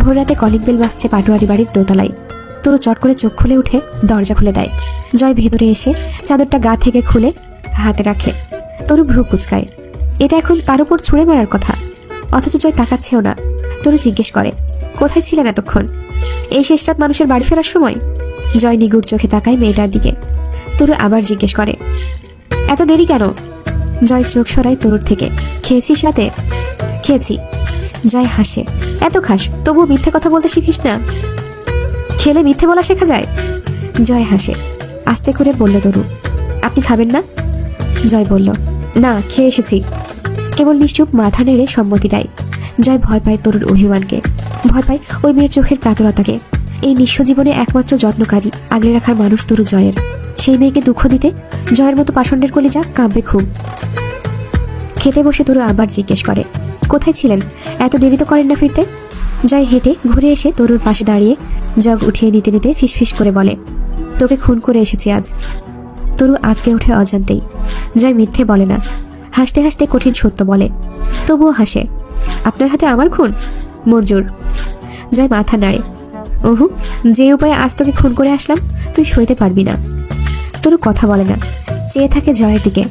ভোর রাতে calling bell বাজছে পাটোয়ারি বাড়ির দোতলায়। তরু চট করে চোখ খুলে উঠে দরজা খুলে দেয়। জয় ভেতরে এসে চাদরটা গা থেকে খুলে হাতে রাখে। তরু ভ্রু কুচকায়। এটা এখন তার উপর ছুঁড়ে মারার কথা, অথচ জয় তাকাচ্ছেও না। তরু জিজ্ঞেস করে, কোথায় ছিলেন এতক্ষণ? এই শেষ রাত মানুষের বাড়ি ফেরার সময়? জয় নিগুড় চোখে তাকায় মেয়েটার দিকে। তরু আবার জিজ্ঞেস করে, এত দেরি কেন? জয় চোখ সরায় তরুর থেকে। খেয়েছিস রাতে? খেয়েছি। জয় হাসে। এত খাস, তবুও মিথ্যে কথা বলতে শিখিস না? খেলে মিথ্যে বলা শেখা যায়? জয় হাসে। আস্তে করে বলল তরু, আপনি খাবেন না? জয় বলল, না, খেয়ে এসেছি। কেবল নিশ্চুপ মাথা নেড়ে সম্মতি দেয়। জয় ভয় পায় তরুর অভিমানকে, ভয় পায় ওই মেয়ের চোখের কাতরতাকে। এই নিঃস্ব জীবনে একমাত্র যত্নকারী, আগলে রাখার মানুষ তরু জয়ের। সেই মেয়েকে দুঃখ দিতে জয়ের মতো পাষণ্ডের কলিজা কাঁপবে খুব। খেতে বসে তরু আবার জিজ্ঞেস করে, কোথায় ছিলেন? এত দেরি তো করেন না ফিরতে? জয় হেঁটে ঘুরে এসে তরুর পাশে দাঁড়িয়ে জগ উঠিয়ে নিতে নিতে ফিসফিস করে বলে, তোকে খুন করে এসেছি আজ। তরু আঁতকে ওঠে অজান্তেই। জয় মিথ্যে বলে না, হাসতে হাসতে কঠিন সত্য বলে। তবুও হাসে। আপনার হাতে আমার খুন? মঞ্জুর। জয় মাথা নাড়ে। ওহু, যে উপায়ে আজ তোকে খুন করে আসলাম তুই সইতে পারবি না। তরু কথা বলে না, চেয়ে থাকে জয়ের দিকে।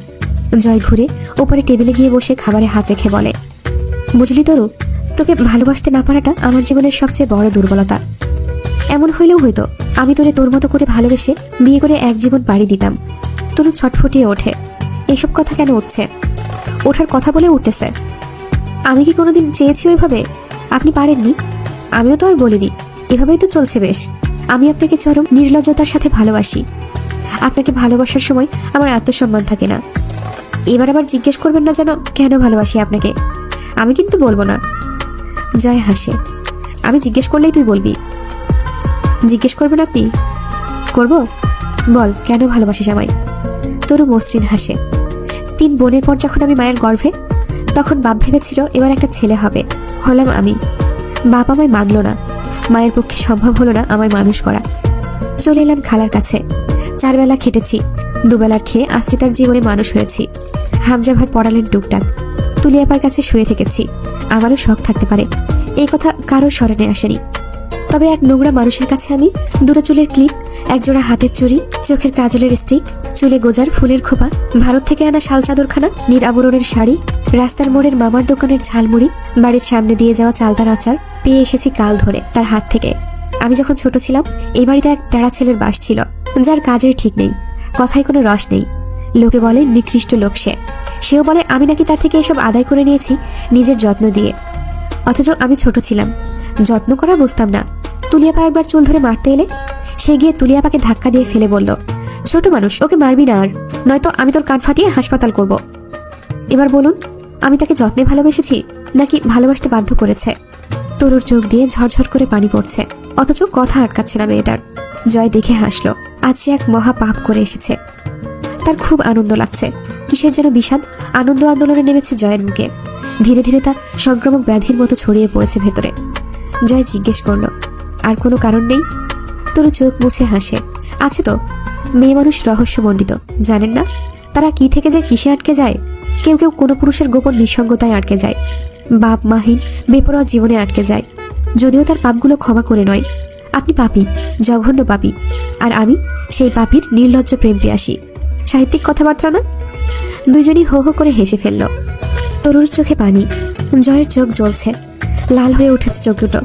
জয় ঘুরে ওপরে টেবিলে গিয়ে বসে খাবারে হাত রেখে বলে, বুঝলি তরু, তোকে ভালোবাসতে না পারাটা আমার জীবনের সবচেয়ে বড় দুর্বলতা। এমন হইলেও হয়তো আমি তোরে তোর মতো করে ভালোবেসে বিয়ে করে এক জীবন পাড়ি দিতাম। তরু ছটফটিয়ে ওঠে। এসব কথা কেন উঠছে? ওঠার কথা বলে উঠতেছে। আমি কি কোনোদিন চেয়েছি ওইভাবে? আপনি পারেননি, আমিও তো আর বলিনি। এভাবেই তো চলছে বেশ। আমি আপনাকে চরম নির্লজ্জতার সাথে ভালোবাসি। আপনাকে ভালোবাসার সময় আমার আত্মসম্মান থাকে না। এবার আবার জিজ্ঞেস করবেন না যেন কেন ভালোবাসি আপনাকে। আমি কিন্তু বলবো না। জয় হাসে। আমি জিজ্ঞেস করলেই তুই বলবি। জিজ্ঞেস করবেন আপনি? করব, বল কেন ভালোবাসিস আমায়? তরু মসৃণ হাসে। 3 বোনের পর যখন আমি মায়ের গর্ভে, তখন বাপ ভেবেছিল এবার একটা ছেলে হবে। হলাম আমি। বাপ আমায় মানল না। মায়ের পক্ষে সম্ভব হলো না আমায় মানুষ করা। চলে এলাম খালার কাছে। 4 বেলা খেটেছি, 2 বেলার খেয়ে আশ্রিতার জীবনে মানুষ হয়েছি। হামজা ভাত পড়ালেন টুকটাক। তুলিয়াপার কাছে শুয়ে থেকেছি। আমারও শখ থাকতে পারে, এই কথা কারোর স্মরণে আসেনি। তবে এক নোংরা মানুষের কাছে আমি দুটো চুলের ক্লিপ, একজোড়া হাতের চুড়ি, চোখের কাজলের স্টিক, চুলে গোজার ফুলের খোপা, ভারত থেকে আনা শাল চাদরখানা, নীল আবরণের শাড়ি, রাস্তার মোড়ের মামার দোকানের ঝালমুড়ি, বাড়ির সামনে দিয়ে যাওয়া চালতার আচার পেয়ে এসেছি কাল ধরে তার হাত থেকে। আমি যখন ছোট ছিলাম এই বাড়িতে এক তেড়া ছেলের বাস ছিল, যার কাজের ঠিক নেই, কথায় কোনো রস নেই। লোকে বলে নিকৃষ্ট লোক সে। সেও বলে আমি নাকি তার থেকে এসব আদায় করে নিয়েছি নিজের যত্ন দিয়ে। অথচ আমি ছোট ছিলাম, যত্ন করা বুঝতাম না। তুলিয়াপা একবার চুল ধরে মারতে এলে সে গিয়ে তুলিয়াপাকে ধাক্কা দিয়ে ফেলে বলল, ছোট মানুষ, ওকে মারবি না আর, নয়তো আমি তোর কান ফাটিয়ে হাসপাতাল করব। এবার বলুন, আমি তাকে যত্নে ভালোবেসেছি নাকি ভালোবাসতে বাধ্য করেছে? তরুর চোখ দিয়ে ঝরঝর করে পানি পড়ছে, অথচ কথা আটকাচ্ছে না মেয়েটার। জয় দেখে হাসলো। আজ সে এক মহা পাপ করে এসেছে। তার খুব আনন্দ লাগছে। কিসের যেন বিষাদ আনন্দ আন্দোলনে নেমেছে জয়ের মুখে। ধীরে ধীরে তা সংক্রামক ব্যাধির মতো ছড়িয়ে পড়েছে ভেতরে। জয় জিজ্ঞেস করল, আর কোনো কারণ নেই? তরু চোখ মুছে হাসে। আছে তো। মেয়ে মানুষ রহস্যমণ্ডিত, জানেন না? তারা কি থেকে যায় কিসে আটকে যায়। কেউ কেউ কোনো পুরুষের গোপন নিঃসঙ্গতায় আটকে যায়, বাপ মাহীন বেপরোয়া জীবনে আটকে যায়, যদিও তার পাপগুলো ক্ষমা করে নয়। আপনি পাপী, জঘন্য পাপী, আর আমি সেই পাপীর নির্লজ্জ প্রেম পিয়াসী। সাহিত্যিক কথাবার্তা না? দুইজনই হো হো করে হেসে ফেলল। তরুর চোখে পানি। জয়ের চোখ জ্বলছে, লাল হয়ে উঠেছে চোখ দুটো।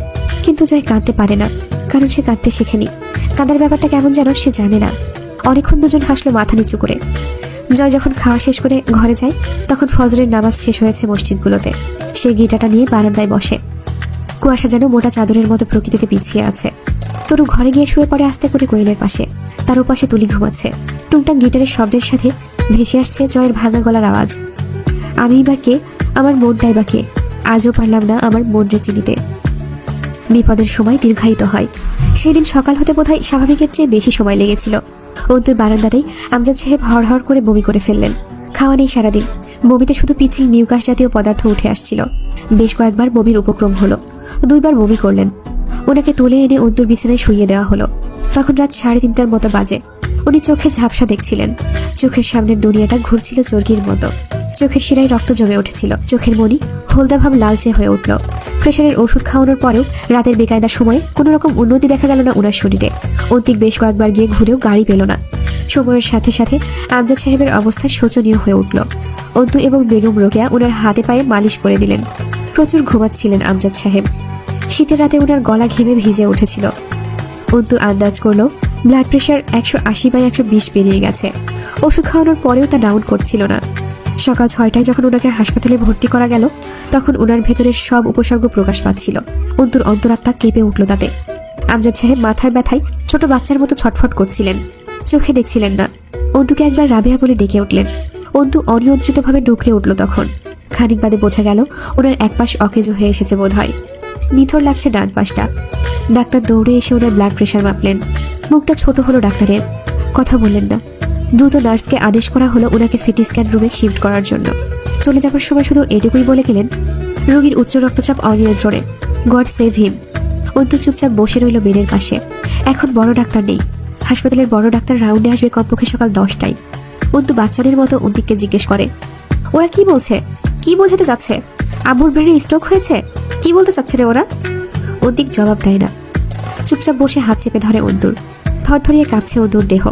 কিন্তু জয় কাঁদতে পারে না, কারণ সে কাঁদতে শেখেনি। কাঁদার ব্যাপারটা কেমন যেন সে জানে না। অনেকক্ষণ দুজন হাসলো মাথা নিচু করে। জয় যখন খাওয়া শেষ করে ঘরে যায়, তখন ফজরের নামাজ শেষ হয়েছে মসজিদগুলোতে। সে গিটারটা নিয়ে বারান্দায় বসে। কুয়াশা যেন মোটা চাদরের মতো প্রকৃতিতে পিছিয়ে আছে। তরু ঘরে গিয়ে শুয়ে পড়ে আস্তে করে কোয়েলের পাশে। তার ওপাশে তুলি ঘুমাচ্ছে। টুংটাং গিটারের শব্দের সাথে ভেসে আসছে জয়ের ভাঙা গলার আওয়াজ। আমিই বা কে, আমার মনটাই বা কে, আজও পারলাম না আমার মনরে চিনিতে। বিপদের সময় দীর্ঘায়িত হয়। সেদিন সকাল হতে বোধহয় স্বাভাবিকের চেয়ে বেশি সময় লেগেছিল। অন্তুর বারান্দাতেই আমজাদ সাহেব হড়হড় করে বমি করে ফেললেন। খাওয়া নেই সারাদিন। বমিতে শুধু পিচ্ছিল মিউকাস জাতীয় পদার্থ উঠে আসছিল। বেশ কয়েকবার বমির উপক্রম হলো। 2 বার বমি করলেন। ওনাকে তুলে এনে অন্তুর বিছানায় শুইয়ে দেওয়া হলো। তখন রাত 3:30টার মতো বাজে। উনি চোখে ঝাপসা দেখছিলেন। চোখের সামনের দুনিয়াটা ঘুরছিল চরকির মতো। চোখের শিরায় রক্ত জমে উঠেছিল। চোখের মণি হলদা ভাব লালচে হয়ে উঠল। প্রেশারের ওষুধ খাওয়ানোর পরেও রাতের বেকায়দার সময়ে কোনো রকম উন্নতি দেখা গেল না ওনার শরীরে। অন্তিক বেশ কয়েকবার গিয়ে ঘুরেও গাড়ি পেল না। সময়ের সাথে সাথে আমজাদ সাহেবের অবস্থা শোচনীয় হয়ে উঠল। অন্তু এবং বেগম রোকেয়া ওনার হাতে পায়ে মালিশ করে দিলেন। প্রচুর ঘুমাচ্ছিলেন আমজাদ সাহেব। শীতের রাতে ওনার গলা ঘেমে ভিজে উঠেছিল। অন্তু আন্দাজ করলো ব্লাড প্রেশার 180/120 পেরিয়ে গেছে। ওষুধ খাওয়ানোর পরেও তা ডাউন করছিল না। সকাল 6টায় যখন ওনাকে হাসপাতালে ভর্তি করা গেল, তখন ওনার ভেতরের সব উপসর্গ প্রকাশ পাচ্ছিল। অন্তুর অন্তরাত্মা কেঁপে উঠল তাতে। আমজাদ সাহেব মাথার ব্যথায় ছোট বাচ্চার মতো ছটফট করছিলেন, চোখে দেখছিলেন না। অন্তুকে একবার রাবেয়া বলে ডেকে উঠলেন। অন্তু অনিয়ন্ত্রিতভাবে ডুকরে উঠল। তখন খানিক বাদে বোঝা গেল ওনার এক পাশ অকেজো হয়ে এসেছে বোধ হয়। নিথর লাগছে ডান পাশটা। ডাক্তার দৌড়ে এসে ওনার ব্লাড প্রেশার মাপলেন। মুখটা ছোট হলো ডাক্তারের, কথা বললেন না। দ্রুত নার্সকে আদেশ করা হলো ওনাকে সিটি স্ক্যান রুমে শিফট করার জন্য। চলে যাবার সময় শুধু এটুকুই বলে গেলেন, রোগীর উচ্চ রক্তচাপ অনিয়ন্ত্রণে, গড সেভ হিম। অন্তু চুপচাপ বসে রইল বেডের পাশে। এখন বড় ডাক্তার নেই। হাসপাতালের বড় ডাক্তার রাউন্ডে আসবে কমপক্ষে সকাল 10টায়। অন্তু বাচ্চাদের মতো অন্তিককে জিজ্ঞেস করে, ওরা কি বলছে? কি বোঝাতে যাচ্ছে? আব্বুর ব্রেনে স্ট্রোক হয়েছে? কি বলতে চাচ্ছে রে ওরা? অন্তিক জবাব দেয় না। চুপচাপ বসে হাত চেপে ধরে অন্তুর। থরথরিয়ে কাঁপছে অন্তুর দেহ।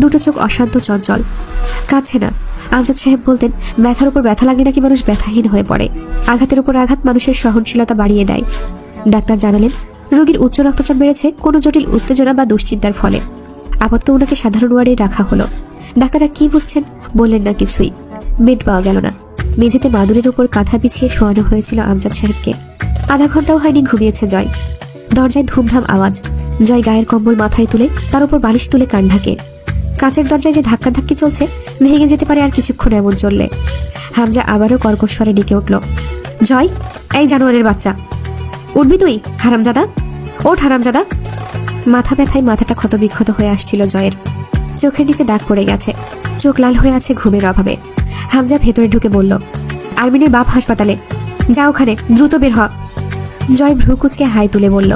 দুটো চোখ অশান্ত চঞ্চল। কাঁদছে না। আমজাদ সাহেব বলতেন, ব্যথার উপর ব্যথা লাগলে নাকি মানুষ ব্যথাহীন হয়ে পড়ে। আঘাতের উপর আঘাত মানুষের সহনশীলতা বাড়িয়ে দেয়। ডাক্তার জানালেন, রোগীর উচ্চ রক্তচাপ বেড়েছে কোনো জটিল উত্তেজনা বা দুশ্চিন্তার ফলে। আপাতত ওনাকে সাধারণ ওয়ার্ডে রাখা হলো। ডাক্তাররা কি বুঝছেন বললেন না কিছুই। বেড পাওয়া গেল না। মেঝেতে মাদুরের উপর কাঁথা বিছিয়ে শোয়ানো হয়েছিল আমজাদ সাহেবকে। আধা ঘন্টাও হয়নি ঘুমিয়েছে জয়। দরজায় ধুমধাম আওয়াজ। জয় গায়ের কম্বল মাথায় তুলে তার উপর বালিশ তুলে কান ঢাকে। কাঁচের দরজায় যে ধাক্কাধাক্কি চলছে, ভেঙে যেতে পারে আর কিছুক্ষণ এমন চললে। হামজা আবারও কর্কশ্বরে ডেকে উঠল, জয়, এই জানোয়ারের বাচ্চা, উঠবি তুই? হারামজাদা, ওঠ হারামজাদা। মাথা ব্যথায় মাথাটা ক্ষতবিক্ষত হয়ে আসছিল জয়ের। চোখের নিচে দাগ পড়ে গেছে। চোখ লাল হয়ে আছে ঘুমের অভাবে। হামজা ভেতরে ঢুকে বলল, আরমিনের বাপ হাসপাতালে, যা ওখানে, দ্রুত বের হ। জয় ভ্রু কুচকে হাই তুলে বলল,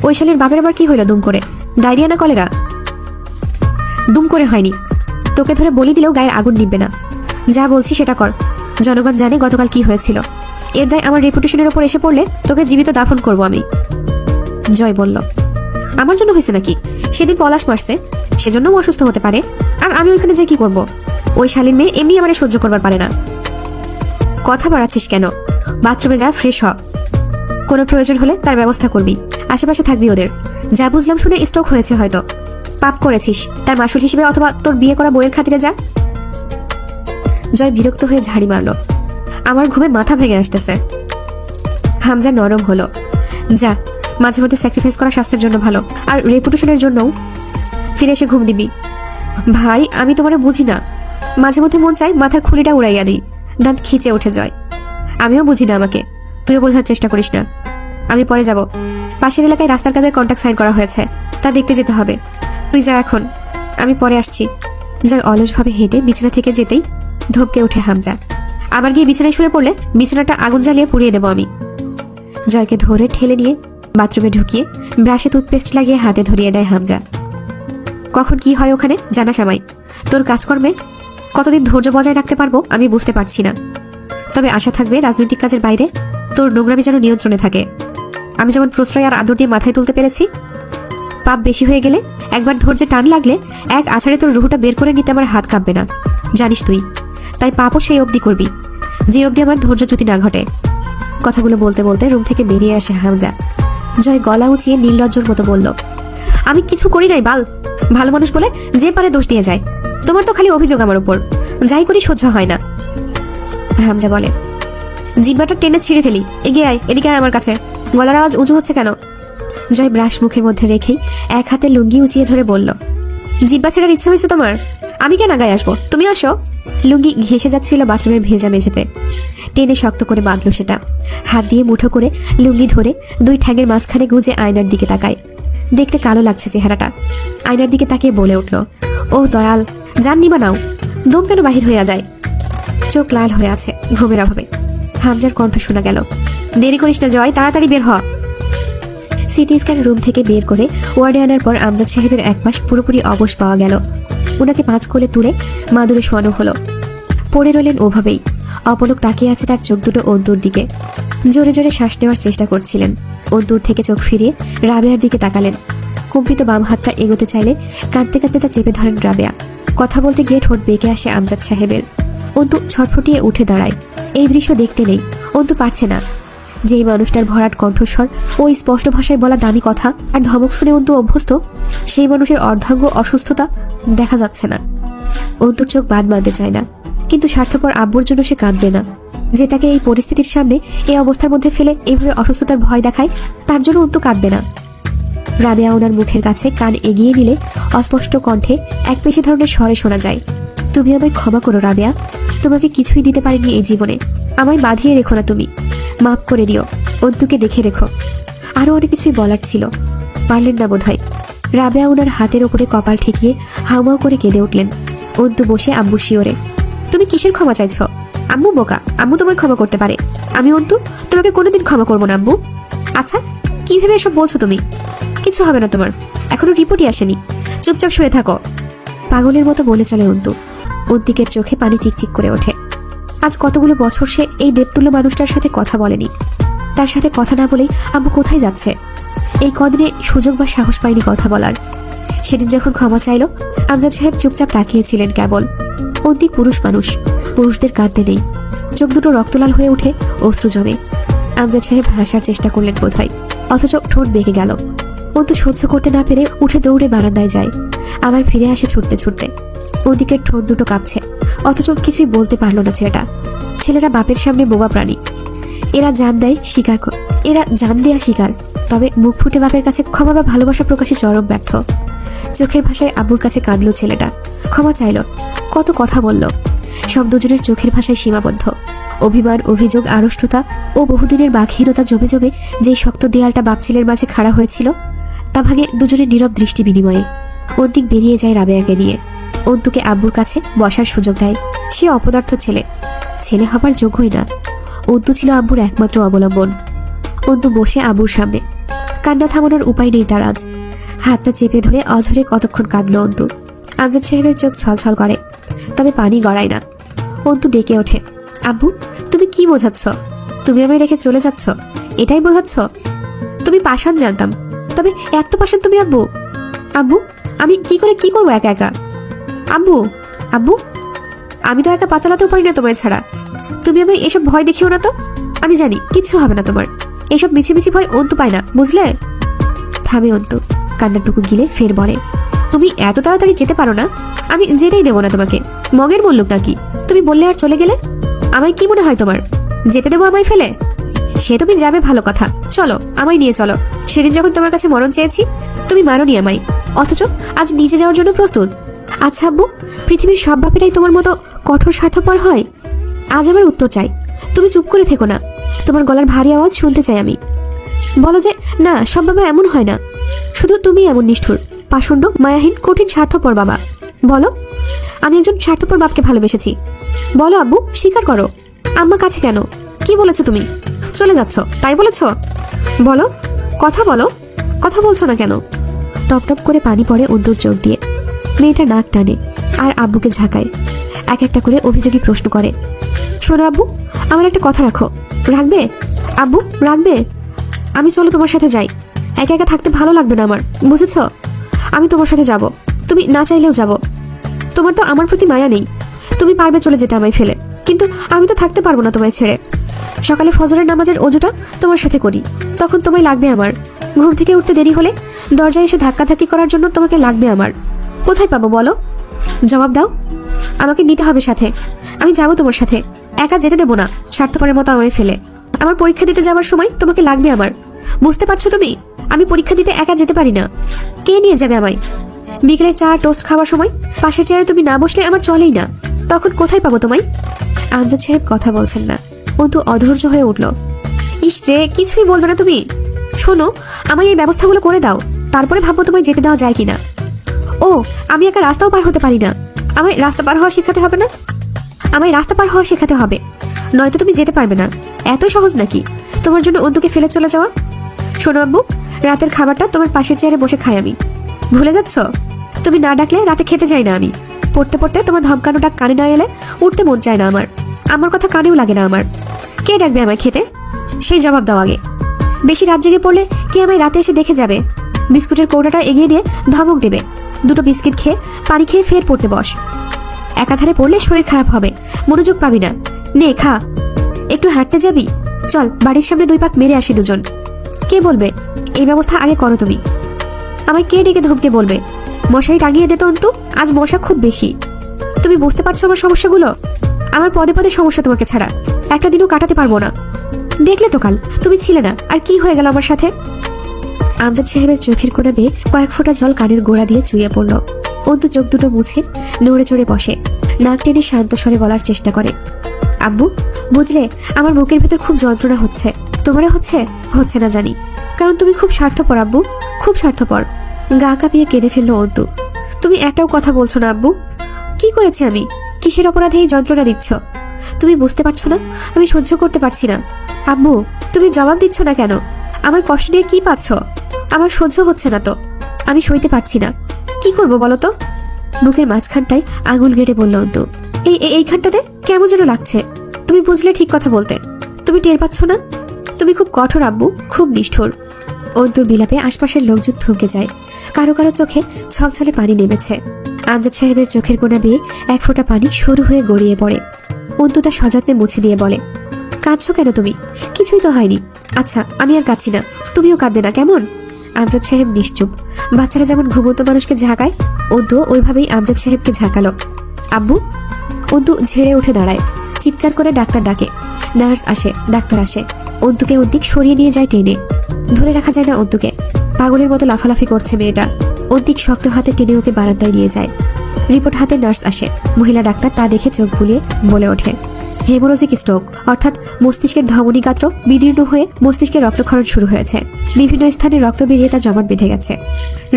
ওই শালের বাপের আবার কি হইল দুম করে? ডায়রিয়া না কলেরা? দুম করে হয়নি। তোকে ধরে বলি দিলেও গায়ের আগুন নিববে না। যা বলছি সেটা কর। জনগণ জানে গতকাল কি হয়েছিল। এর দায় আমার রেপুটেশনের ওপর এসে পড়লে তোকে জীবিত দাফন করব আমি। জয় বলল, আমার জন্য হয়েছে নাকি? সেদিন পলাশ মারছে, সেজন্যও অসুস্থ হতে পারে। আর আমি ওইখানে যে কি করব? ওই শালীর মেয়ে এমনি আমারে সহ্য করবার পারে না। কথা বাড়াচ্ছিস কেন? বাথরুমে যা, ফ্রেশ হ। কোনো প্রয়োজন হলে তার ব্যবস্থা করবি। আশেপাশে থাকবি ওদের। যা বুঝলাম শুনে স্ট্রোক হয়েছে হয়তো। পাপ করেছিস, তার মাসুল হিসেবে, অথবা তোর বিয়ে করা বইয়ের খাতিরে যা। জয় বিরক্ত হয়ে ঝাড়ি মারল। আমার ঘুমে মাথা ভেঙে আসতেছে। হামজা নরম হলো, যা, মাঝে মধ্যে স্যাক্রিফাইস করা স্বাস্থ্যের জন্য ভালো, আর রেপুটেশনের জন্যও। ফিরে এসে ঘুম দিবি। ভাই, আমি তোমারে বুঝি না। মাঝে মধ্যে মন চাই মাথার খুলিটা উড়াইয়া দিই। দাঁত খিচে ওঠে জয়। আমিও বুঝি না আমাকে, তুইও বোঝার চেষ্টা করিস না। আমি পরে যাব। পাশের এলাকায় রাস্তার কাজের কন্ট্রাক্ট সাইন করা হয়েছে, তা দেখতে যেতে হবে। তুই যা এখন, আমি পরে আসছি। জয় অলসভাবে হেঁটে বিছানা থেকে যেতেই ধপকে ওঠে হামজা। আবার গিয়ে বিছানায় শুয়ে পড়লে বিছানাটা আগুন জ্বালিয়ে পুড়িয়ে দেবো আমি। জয়কে ধরে ঠেলে নিয়ে বাথরুমে ঢুকিয়ে ব্রাশে টুথপেস্ট লাগিয়ে হাতে ধরিয়ে দেয় হামজা। কখন কি হয় ওখানে জানা সামাই। তোর কাজকর্মে কতদিন ধৈর্য বজায় রাখতে পারবো আমি বুঝতে পারছি না। তবে আশা থাকবে রাজনৈতিক কাজের বাইরে তোর নোংরামি যেন নিয়ন্ত্রণে থাকে। আমি যেমন প্রশ্রয় আর আদর দিয়ে মাথায় তুলতে পেরেছি, পাপ বেশি হয়ে গেলে, একবার ধৈর্যে টান লাগলে এক আছাড়ে তোর রুহুটা বের করে নিতে আমার হাত কাঁপবে না, জানিস তুই। তাই পাপও সেই অবধি করবি, যে অবধি আমার ধৈর্যচ্যুতি না ঘটে। কথাগুলো বলতে বলতে রুম থেকে বেরিয়ে আসে হামজা। জয় গলা উঁচিয়ে নির্লজ্জর মতো বলল, আমি কিছু করি নাই বাল। ভালো মানুষ বলে যে পারে দোষ দিয়ে যায়। তোমার তো খালি অভিযোগ আমার উপর, যাই করি সহ্য হয় না। হামজা বলে, জিহ্বাটা টেনে ছিঁড়ে ফেলি। এগিয়ে আয়, এদিকে আয় আমার কাছে। গলার আওয়াজ উঁচু হচ্ছে কেন? জয় ব্রাশ মুখের মধ্যে রেখেই এক হাতে লুঙ্গি উঁচিয়ে ধরে বলল, জিহ্বা ছেড়ার ইচ্ছে হয়েছে তোমার? আমি কেন আগায় আসবো, তুমি আসো। লুঙ্গি ঘেঁষে যাচ্ছিল বাথরুমের ভেজা মেঝেতে। টেনে শক্ত করে বাঁধল সেটা। হাত দিয়ে মুঠো করে লুঙ্গি ধরে দুই ঠ্যাঙের মাঝখানে গুঁজে আয়নার দিকে তাকায়। দেখতে কালো লাগছে চেহারাটা। আয়নার দিকে তাকিয়ে বলে উঠল, ও দয়াল, জান নিবা নাও, দম কেন বাহির হইয়া যায়। চোখ লাল হয়ে আছে ঘুমের অভাবে। হামজার কণ্ঠ শোনা গেল, দেরি করিস না জয়, তাড়াতাড়ি বের হ। সিটি স্ক্যান রুম থেকে বের করে ওয়ার্ডে আনার পর আমজাদ সাহেবের এক মাস পুরোপুরি অবশ পাওয়া গেল। ওনাকে 5 কোলে তুলে মাদুরে শোয়ানো হলো। পড়ে রইলেন ওভাবেই। অপলক তাকিয়ে আছে তার চোখ দুটো অন্তুর দিকে। জোরে জোরে শ্বাস নেওয়ার চেষ্টা করছিলেন। ও দূর থেকে চোখ ফিরিয়ে রাবেয়ার দিকে তাকালেন। কম্পিত বাম হাতটা এগোতে চাইলে কাঁদতে কাঁদতে তা চেপে ধরেন রাবেয়া। কথা বলতে গিয়ে ঠোঁট বেঁকে আসে আমজাদ সাহেবের। অন্তু ছটফটিয়ে উঠে দাঁড়ায়। এই দৃশ্য দেখতে নেই, অন্তু পারছে না। যেই মানুষটার ভরাট কণ্ঠস্বর ও স্পষ্ট ভাষায় বলা দামি কথা আর ধমক শুনে অন্তু অভ্যস্ত, সেই মানুষের অর্ধাঙ্গ অসুস্থতা দেখা যাচ্ছে না। অন্তুর চোখ বাদ বাঁধতে চায় না, কিন্তু স্বার্থপর আব্বুর জন্য সে কাঁদবে না। যে তাকে এই পরিস্থিতির সামনে এই অবস্থার মধ্যে ফেলে এইভাবে অসুস্থতার ভয় দেখায়, তার জন্য অন্তু কাঁদবে না। রাবেয়া ওনার মুখের কাছে কান এগিয়ে নিলে অস্পষ্ট কণ্ঠে এক পেশি ধরনের স্বরে শোনা যায়, তুমি আমায় ক্ষমা করো রাবেয়া, তোমাকে কিছুই দিতে পারিনি এই জীবনে, আমায় বাঁধিয়ে রেখো না, তুমি মাফ করে দিও, অন্তুকে দেখে রেখো। আরও অনেক কিছুই বলার ছিল, পারলেন না বোধহয়। রাবেয়া ওনার হাতের ওপরে কপাল ঠেকিয়ে হাউমাউ করে কেঁদে উঠলেন। অন্তু বসে আব্বু শিওরে, তুমি কিসের ক্ষমা চাইছ? আম্মু বোকা, আম্মু তোমায় ক্ষমা করতে পারে, আমি অন্তু তোমাকে কোনোদিন ক্ষমা করবো না আব্বু। আচ্ছা, কি ভেবে এসব বলছো তুমি? কিছু হবে না তোমার, এখনো রিপোর্টই আসেনি, চুপচাপ শুয়ে থাকো। পাগলের মতো বলে চলে অন্তু। অন্তিকের চোখে পানি চিকচিক করে ওঠে। আজ কতগুলো বছর সে এই দেবতুল্য মানুষটার সাথে কথা বলেনি। তার সাথে কথা না বলেই আব্বু কোথায় যাচ্ছে? এই কদিনে সুযোগ বা সাহস পায়নি কথা বলার। সেদিন যখন ক্ষমা চাইল, আমজাদ সাহেব চুপচাপ তাকিয়েছিলেন কেবল। অন্তিক পুরুষ মানুষ, পুরুষদের কাঁদতে নেই। চোখ দুটো রক্তলাল হয়ে উঠে অশ্রু জমে। আমজাদ সাহেব হাসার চেষ্টা করলেন বোধহয়, অথচ ঠোঁট বেঁকে গেল। অন্তু সহ্য করতে না পেরে উঠে দৌড়ে বারান্দায় যায়, আবার ফিরে আসে ছুটতে ছুটতে। ওদিকের ঠোঁট দুটো কাঁপছে, অথচ কিছুই বলতে পারল না ছেলেটা। ছেলেরা বাপের সামনে বোবা প্রাণী, এরা জান দেয়া শিকার, তবে মুখ ফুটে বাপের কাছে ক্ষমা বা ভালোবাসা প্রকাশে চরম ব্যর্থ। চোখের ভাষায় আব্বুর কাছে কাঁদল ছেলেটা, ক্ষমা চাইল, কত কথা বলল, সব দুজনের চোখের ভাষায় সীমাবদ্ধ। অভিমান, অভিযোগ, আড়ষ্টতা ও বহুদিনের বাকহীনতা জমে জমে যেই শক্ত দেয়ালটা বাপ ছেলের মাঝে খাড়া হয়েছিল, তা ভাঙে দুজনের নীরব দৃষ্টি বিনিময়ে। অন্তিক বেরিয়ে যায় রাবেয়াকে নিয়ে। অন্তুকে আব্বুর কাছে বসার সুযোগ দেয়। সে অপদার্থ ছেলে, ছেলে হবার যোগ্যই না। অন্তু ছিল আব্বুর একমাত্র অবলম্বন। অন্তু বসে আব্বুর সামনে, কান্না থামানোর উপায় নেই তার আজ। হাতটা চেপে ধরে অঝরে কতক্ষণ কাঁদল অন্তু। আমজাদ সাহেবের চোখ ছলছল করে, তবে পানি গড়ায় না। অন্তু ডেকে ওঠে, আব্বু তুমি কি বোঝাচ্ছ? তুমি আমায় রেখে চলে যাচ্ছ, এটাই বোঝাচ্ছ? তুমি পাষাণ জানতাম, তবে এত পাষাণ তুমি আব্বু? আব্বু আমি কি করবো একা একা? আব্বু আব্বু আমি তো একা পা চালাতেও পারি না তোমায় ছাড়া। তুমি আমায় এসব ভয় দেখিও না তো, আমি জানি কিচ্ছু হবে না তোমার। এসব মিছিমিছি ভয় অন্তু পায় না, বুঝলে? থামে অন্তু, কান্নাটুকু গিলে ফের বলে, তুমি এত তাড়াতাড়ি যেতে পারো না, আমি যেতেই দেবো না তোমাকে। মগের বললুক নাকি? তুমি বললে আর চলে গেলে? আমায় কি মনে হয় তোমার, যেতে দেবো আমায় ফেলে? সে তুমি যাবে ভালো কথা, চলো আমায় নিয়ে চলো। সেদিন যখন তোমার কাছে মরণ চেয়েছি, তুমি মারোনি আমায়, অথচ আজ নিচে যাওয়ার জন্য প্রস্তুত। আচ্ছা আব্বু, পৃথিবীর সব বাপেরাই তোমার মতো কঠোর স্বার্থপর হয়? আজ আমার উত্তর চাই, তুমি চুপ করে থেকো না, তোমার গলার ভারী আওয়াজ শুনতে চাই আমি। বলো যে না, সব বাবা এমন হয় না, শুধু তুমি এমন নিষ্ঠুর, পাষণ্ড, মায়াহীন, কঠিন, স্বার্থপর বাবা। বলো আমি একজন স্বার্থপর বাপকে ভালোবেসেছি। বলো আব্বু, স্বীকার করো। আম্মা কাছে কেন? কি বলেছো তুমি? চলে যাচ্ছ তাই বলেছো? বলো, কথা বলো, কথা বলছো না কেন? টপ টপ করে পানি পড়ে অন্তুর চোখ দিয়ে। মেয়েটা নাক টানে আর আব্বুকে ঝাঁকায়, এক একটা করে অভিযোগী প্রশ্ন করে। শোনো আব্বু, আমার একটা কথা রাখো। রাখবে আব্বু, রাখবে? আমি চলো তোমার সাথে যাই, একা একা থাকতে ভালো লাগবে না আমার, বুঝেছ? আমি তোমার সাথে যাব, তুমি না চাইলেও যাব। তোমার তো আমার প্রতি মায়া নেই, তুমি পারবে চলে যেতে আমায় ফেলে, কিন্তু আমি তো থাকতে পারবো না তোমায় ছেড়ে। সকালে ফজরের নামাজের ওযুটা তোমার সাথে করি, তখন তোমায় লাগবে আমার। ঘুম থেকে উঠতে দেরি হলে দরজায় এসে ধাক্কাধাক্কি করার জন্য তোমাকে লাগবে আমার। কোথায় পাবো বলো? জবাব দাও। আমাকে নিতে হবে সাথে, আমি যাবো তোমার সাথে, একা যেতে দেবো না স্বার্থপরের মতো আমায় ফেলে। আমার পরীক্ষা দিতে যাওয়ার সময় তোমাকে লাগবে আমার, বুঝতে পারছো তুমি? আমি পরীক্ষা দিতে একা যেতে পারি না, কে নিয়ে যাবে আমায়? বিকেলের চা টোস্ট খাওয়ার সময় পাশের চেয়ারে তুমি না বসলে আমার চলেই না, তখন কোথায় পাবো তোমায়? আমজাদ সাহেব কথা বলছেন না। অন্তু অধৈর্য হয়ে উঠল। ইস রে, কিছুই বলবে না তুমি? শোনো, আমায় এই ব্যবস্থাগুলো করে দাও, তারপরে ভাববো তোমায় যেতে দেওয়া যায় কিনা। ও, আমি একা রাস্তাও পার হতে পারি না, আমায় রাস্তা পার হওয়া শেখাতে হবে না? আমায় রাস্তা পার হওয়া শেখাতে হবে, নয়তো তুমি যেতে পারবে না। এত সহজ নাকি তোমার জন্য অন্তুকে ফেলে চলে যাওয়া? শোনো আব্বু, রাতের খাবারটা তোমার পাশের চেয়ারে বসে খাই আমি, ভুলে যাচ্ছ? তুমি না ডাকলে রাতে খেতে যাই না আমি। পড়তে পড়তে তোমার ধমকানো ডাক কানে না এলে উঠতে মন চায় না আমার, আমার কথা কানেও লাগে না আমার। কে ডাকবে আমায় খেতে? সেই জবাব দাও আগে। বেশি রাত জেগে পড়লে কে আমায় রাতে এসে দেখে যাবে? বিস্কুটের কৌটাটা এগিয়ে দিয়ে ধমক দেবে, দুটো বিস্কিট খেয়ে পানি খেয়ে ফের পড়তে বস। একাধারে পড়লে শরীর খারাপ হবে, মনোযোগ পাবি না। নে খা। একটু হাঁটতে যাবি? চল, বাড়ির সামনে 2 পাক মেরে আসি দুজন। কে বলবে? এই ব্যবস্থা আগে করো তুমি। আমায় কে ডেকে ধমকে বলবে? মশারি টাঙিয়ে দে তো অন্তু, আজ মশা খুব বেশি। তুমি বুঝতে পারছো আমার সমস্যাগুলো? আমার পদে পদে সমস্যা তোমাকে ছাড়া একটা দিনও কাটাতে পারবো না। দেখলে তো কাল তুমি ছিলে না, আর কি হয়ে গেল আমার সাথে? আমজাদ সাহেবের চোখের কোণা বেয়ে কয়েক ফোঁটা জল কানের গোড়া দিয়ে চুইয়ে পড়ল। অন্তু চোখ দুটো মুছে নড়ে চড়ে বসে, নাক টেনে শান্ত স্বরে বলার চেষ্টা করে, আব্বু বুঝলে, আমার বুকের ভেতর খুব যন্ত্রণা হচ্ছে। তোমারও হচ্ছে? হচ্ছে না জানি, কারণ তুমি খুব স্বার্থপর আব্বু, খুব স্বার্থপর। গা কাঁপিয়ে কেঁদে ফেললো অন্তু। তুমি একটাও কথা বলছো না আব্বু। কি করেছি আমি? কিসের অপরাধে এই যন্ত্রণা দিচ্ছ? তুমি বুঝতে পারছো না? আমি সহ্য করতে পারছি না। আব্বু তুমি জবাব দিচ্ছ না কেন? আমার কষ্ট দিয়ে কি পাচ্ছ? আমার সহ্য হচ্ছে না তো, আমি সইতে পারছি না। কি করব বলো তো? বুকের মাঝখানটায় আঙুল গেড়ে বলল অন্তু। এইখানটাতে কেমন যেন লাগছে। তুমি বুঝলে ঠিক কথা বলতে, তুমি টের পাচ্ছ না? তুমি খুব কঠোর আব্বু, খুব নিষ্ঠুর। অন্তুর বিলাপে আশপাশের লোকজন থমকে যায়। কারো কারো চোখে ছলছলে পানি নেমেছে। আমজাদ সাহেবের চোখের কোণা বেয়ে এক ফোঁটা পানি সরু হয়ে গড়িয়ে পড়ে। অন্তু তা সযত্নে মুছে দিয়ে বলে, কাঁদছো কেন তুমি? কিছুই তো হয়নি। আচ্ছা আমি আর কাঁদছি না, তুমিও কাঁদবে না কেমন? আমজাদ সাহেব নিশ্চুপ। বাচ্চারা যেমন ঘুমন্ত মানুষকে ঝাঁকায়, অন্তু ওইভাবেই আমজাদ সাহেবকে ঝাঁকালো। আব্বু। অন্তু ঝেড়ে উঠে দাঁড়ায়, চিৎকার করে ডাক্তার ডাকে। নার্স আসে, ডাক্তার আসে। অন্তুকে ওদিক সরিয়ে নিয়ে যায় টেনে। ধরে রাখা যায় না অন্তুকে, পাগলের মতো লাফালাফি করছে মেয়েটা। অন্তিক শক্ত হাতে টেনে ওকে বারান্দায় নিয়ে যায়। রিপোর্ট হাতে নার্স আসে। মহিলা ডাক্তার তা দেখে চোখ বুলিয়ে বলে ওঠে, হেমোরোজিক স্ট্রোক, অর্থাৎ মস্তিষ্কের ধমনী গাত্র বিদীর্ণ হয়ে মস্তিষ্কে রক্তক্ষরণ শুরু হয়েছে। বিভিন্ন স্থানে রক্ত বেরিয়ে তা জমাট বেঁধে গেছে।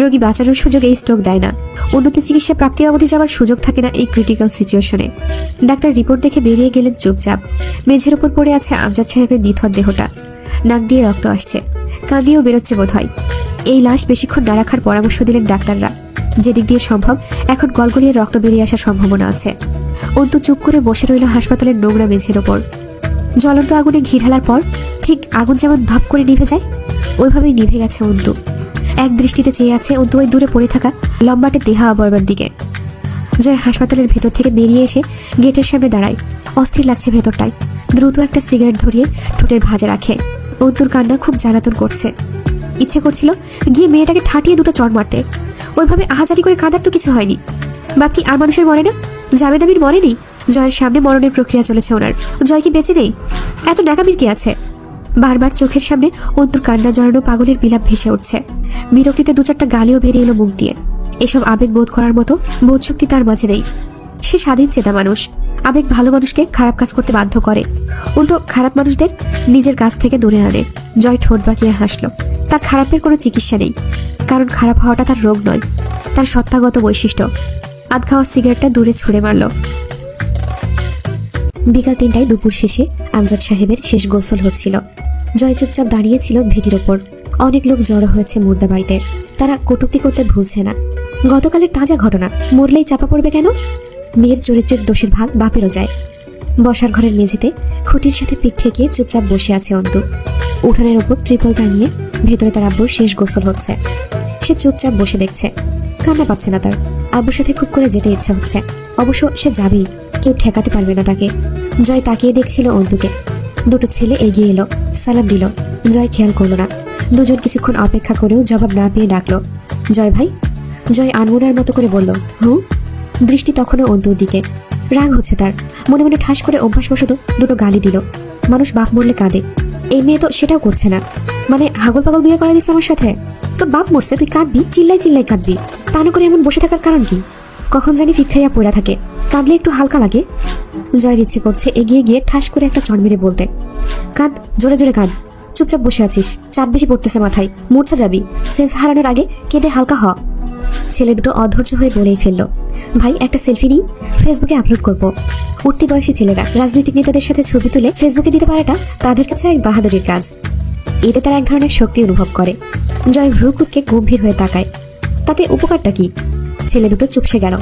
রোগী বাঁচানোর সুযোগ এই স্ট্রোক দেয় না। উন্নত চিকিৎসা প্রাপ্তি অবধি যাওয়ার সুযোগ থাকে না এই ক্রিটিক্যাল সিচুয়েশনে। ডাক্তার রিপোর্ট দেখে বেরিয়ে গেলেন চুপচাপ। মেঝের উপর পড়ে আছে আমজাদ সাহেবের নিথর দেহটা। নাক দিয়ে রক্ত আসছে, কান দিয়েও বেরোচ্ছে বোধ হয়। এই লাশ বেশিক্ষণ না রাখার পরামর্শ দিলেন ডাক্তাররা। যেদিক দিয়ে সম্ভব এখন গলগলিয়ে রক্ত বেরিয়ে আসার সম্ভাবনা আছে। অন্তু চুপ করে বসে রইল হাসপাতালের নোংরা মেঝের ওপর। জ্বলন্ত আগুনে ঘি ঢালার পর ঠিক আগুন যেমন ধপ করে নিভে যায়, ওইভাবেই নিভে গেছে অন্তু। এক দৃষ্টিতে চেয়ে আছে অন্তু ওই দূরে পড়ে থাকা লম্বাটে দেহা অবয়বের দিকে। জয় হাসপাতালের ভেতর থেকে বেরিয়ে এসে গেটের সামনে দাঁড়ায়। অস্থির লাগছে ভেতরটায়। দ্রুত একটা সিগারেট ধরিয়ে ঠোঁটের ভাঁজে রাখে। অন্তুর কান্না খুব জ্বালাতন করছে। ইচ্ছে করছিল গিয়ে মেয়েটাকে ঠাটিয়ে দুটো চড় মারতে। ওইভাবে আহাজারি করে কাঁদার তো কিছু হয়নি। বাপ কি আর মানুষের মরে না? জাবেদ আমির মরেনি? জয়ের সামনে মরণের প্রক্রিয়া চলেছে ওনার। জয় কি বেঁচে নেই? এত ন্যাকামির কি আছে? বারবার চোখের সামনে অন্তুর কান্না জড়ানো পাগলের বিলাপ ভেসে উঠছে। বিরক্তিতে 2-4টা গালিও বেরিয়ে এলো মুখ দিয়ে। এসব আবেগ বোধ করার মতো বোধশক্তি তার মাঝে নেই। সে স্বাধীন চেতা মানুষ। আবেগ ভালো মানুষকে খারাপ কাজ করতে বাধ্য করে, উল্টো খারাপ মানুষদের নিজের কাছ থেকে দূরে আনে। জয় ঠোঁট বাঁকিয়ে হাসল। তার খারাপের কোনো চিকিৎসা নেই, কারণ খারাপ হওয়াটা তার রোগ নয়, তার সত্তাগত বৈশিষ্ট্য। আধ খাওয়া সিগারেটটা দূরে ছুঁড়ে মারল। বিকাল 3টায় দুপুর শেষে আমজাদ সাহেবের শেষ গোসল হচ্ছিল। জয় চুপচাপ দাঁড়িয়েছিল ভিটির ওপর। অনেক লোক জড়ো হয়েছে মুর্দা বাড়িতে। তারা কটূক্তি করতে ভুলছে না। গতকালের তাজা ঘটনা, মরলেই চাপা পড়বে কেন? মেয়ের চরিত্রের দোষের ভাগ বাপেরও যায়। বসার ঘরের মেঝেতে খুঁটির সাথে পিঠ ঠেকিয়ে চুপচাপ বসে আছে অন্তু। উঠানের ওপর ট্রিপল টানিয়ে ভেতরে তার আব্বুর শেষ গোসল হচ্ছে। সে চুপচাপ বসে দেখছে। কান্না পাচ্ছে না তার। আব্বুর সাথে খুব করে যেতে ইচ্ছা হচ্ছে। অবশ্য সে যাবেই, কেউ ঠেকাতে পারবে না তাকে। জয় তাকিয়ে দেখছিল অন্তুকে। দুটো ছেলে এগিয়ে এলো, সালাম দিল। জয় খেয়াল করলো না। দুজন কিছুক্ষণ অপেক্ষা করেও জবাব না পেয়ে ডাকলো, জয় ভাই। জয় আনমনার মতো করে বলল, হুঁ। দৃষ্টি তখনও অন্তুর দিকে। রাগ হচ্ছে তার। মনে মনে ঠাস করে অভ্যাসবশত দুটো গালি দিল। মানুষ বাপ মরলে কাঁদে, এই মেয়ে তো সেটাও করছে না। মানে হাগল পাগল বিয়ে করা দিচ্ছে আমার সাথে? তোর বাপ মরছে, তুই কাঁদবি, চিল্লাই চিল্লাই কাঁদবি। তা না করে এমন বসে থাকার কারণ কি? কখন জানি ফিট খাইয়া পড়া থাকে, কাঁদলে একটু হালকা লাগে। জয়ের ইচ্ছে করছে এগিয়ে গিয়ে ঠাস করে একটা চড় মেরে বলতে, কাঁদ, জোরে জোরে কাঁদ। চুপচাপ বসে আছিস, চাপ বেশি পড়তেছে মাথায়, মূর্ছা যাবি। সেন্স হারানোর আগে কেঁদে হালকা হ। ছেলে দুটো অধৈর্য হয়ে বলেই ফেলল, ভাই একটা সেলফি নিই, ফেসবুকে আপলোড করব। উঠতি বয়সী ছেলেরা রাজনৈতিক নেতাদের সাথে ছবি তুলে ফেসবুকে দিতে পারাটা তাদের কাছে এক বাহাদুরির কাজ। এতে তারা এক ধরনের শক্তি অনুভব করে। জয় ভ্রু কুঁচকে গম্ভীর হয়ে তাকায়। তাতে উপকারটা কি? ছেলে দুটো চুপসে গেল।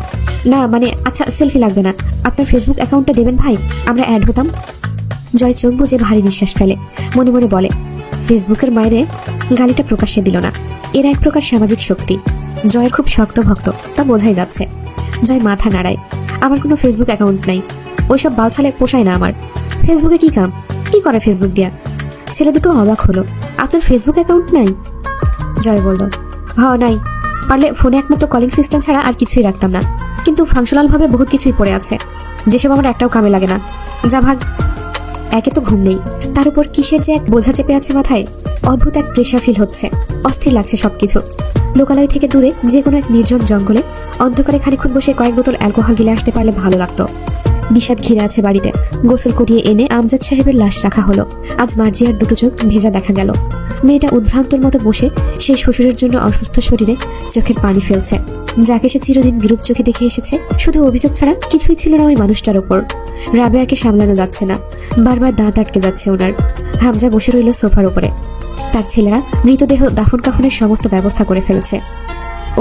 না মানে, আচ্ছা সেলফি লাগবে না, আপনার ফেসবুক অ্যাকাউন্টটা দেবেন ভাই, আমরা অ্যাড হতাম। জয় চোখ বুজে ভারী নিঃশ্বাস ফেলে, মনে মনে বলে, ফেসবুকের মায়েরে গালিটা প্রকাশ্যে দিল না। এরা এক প্রকার সামাজিক শক্তি। জয়ের খুব শক্ত ভক্ত, তা বোঝাই যাচ্ছে। জয় মাথা নাড়ায়, আমার কোনো ফেসবুক অ্যাকাউন্ট নাই, ওইসব বালছালে পোষায় না আমার। ফেসবুকে কি কাম, কি করে ফেসবুক দিয়া? ছেলে দুটো অবাক হলো, আপনার ফেসবুক অ্যাকাউন্ট নাই? জয় বলল, নাই, পারলে ফোনে একমাত্র কলিং সিস্টেম ছাড়া আর কিছুই রাখতাম না, কিন্তু ফাংশনালভাবে বহুত কিছুই পড়ে আছে, যেসব আমার একটাও কামে লাগে না। যা ভাগ। একে তো ঘুম নেই, তার উপর কিসের যে এক বোঝা চেপে আছে মাথায়। অদ্ভুত এক প্রেশার ফিল হচ্ছে, অস্থির লাগছে সবকিছু। লোকালয় থেকে দূরে যে কোনো এক নির্জন জঙ্গলে অন্ধকারে খানিক্ষণ বসে কয়েক বোতল অ্যালকোহল গিলে আসতে পারলে ভালো লাগতো। বিষাদ ঘিরে আছে বাড়িতে। গোসল করিয়ে এনে আমজাদ সাহেবের লাশ রাখা হলো। আজ মার্জিয়ার দুটো চোখ ভেজা দেখা গেল। মেয়েটা উদ্ভ্রান্তর মতো বসে সেই শ্বশুরের জন্য অসুস্থ শরীরে চোখের পানি ফেলছে, যাকে সে চিরদিন বিরূপ চোখে দেখে এসেছে। শুধু অভিযোগ ছাড়া কিছুই ছিল না ওই মানুষটার ওপর। রাবেয়াকে সামলানো যাচ্ছে না, বারবার দাঁত আটকে যাচ্ছে ওনার। হামজা বসে রইল সোফার উপরে। তার ছেলেরা মৃতদেহ দাফন কাফনের সমস্ত ব্যবস্থা করে ফেলেছে।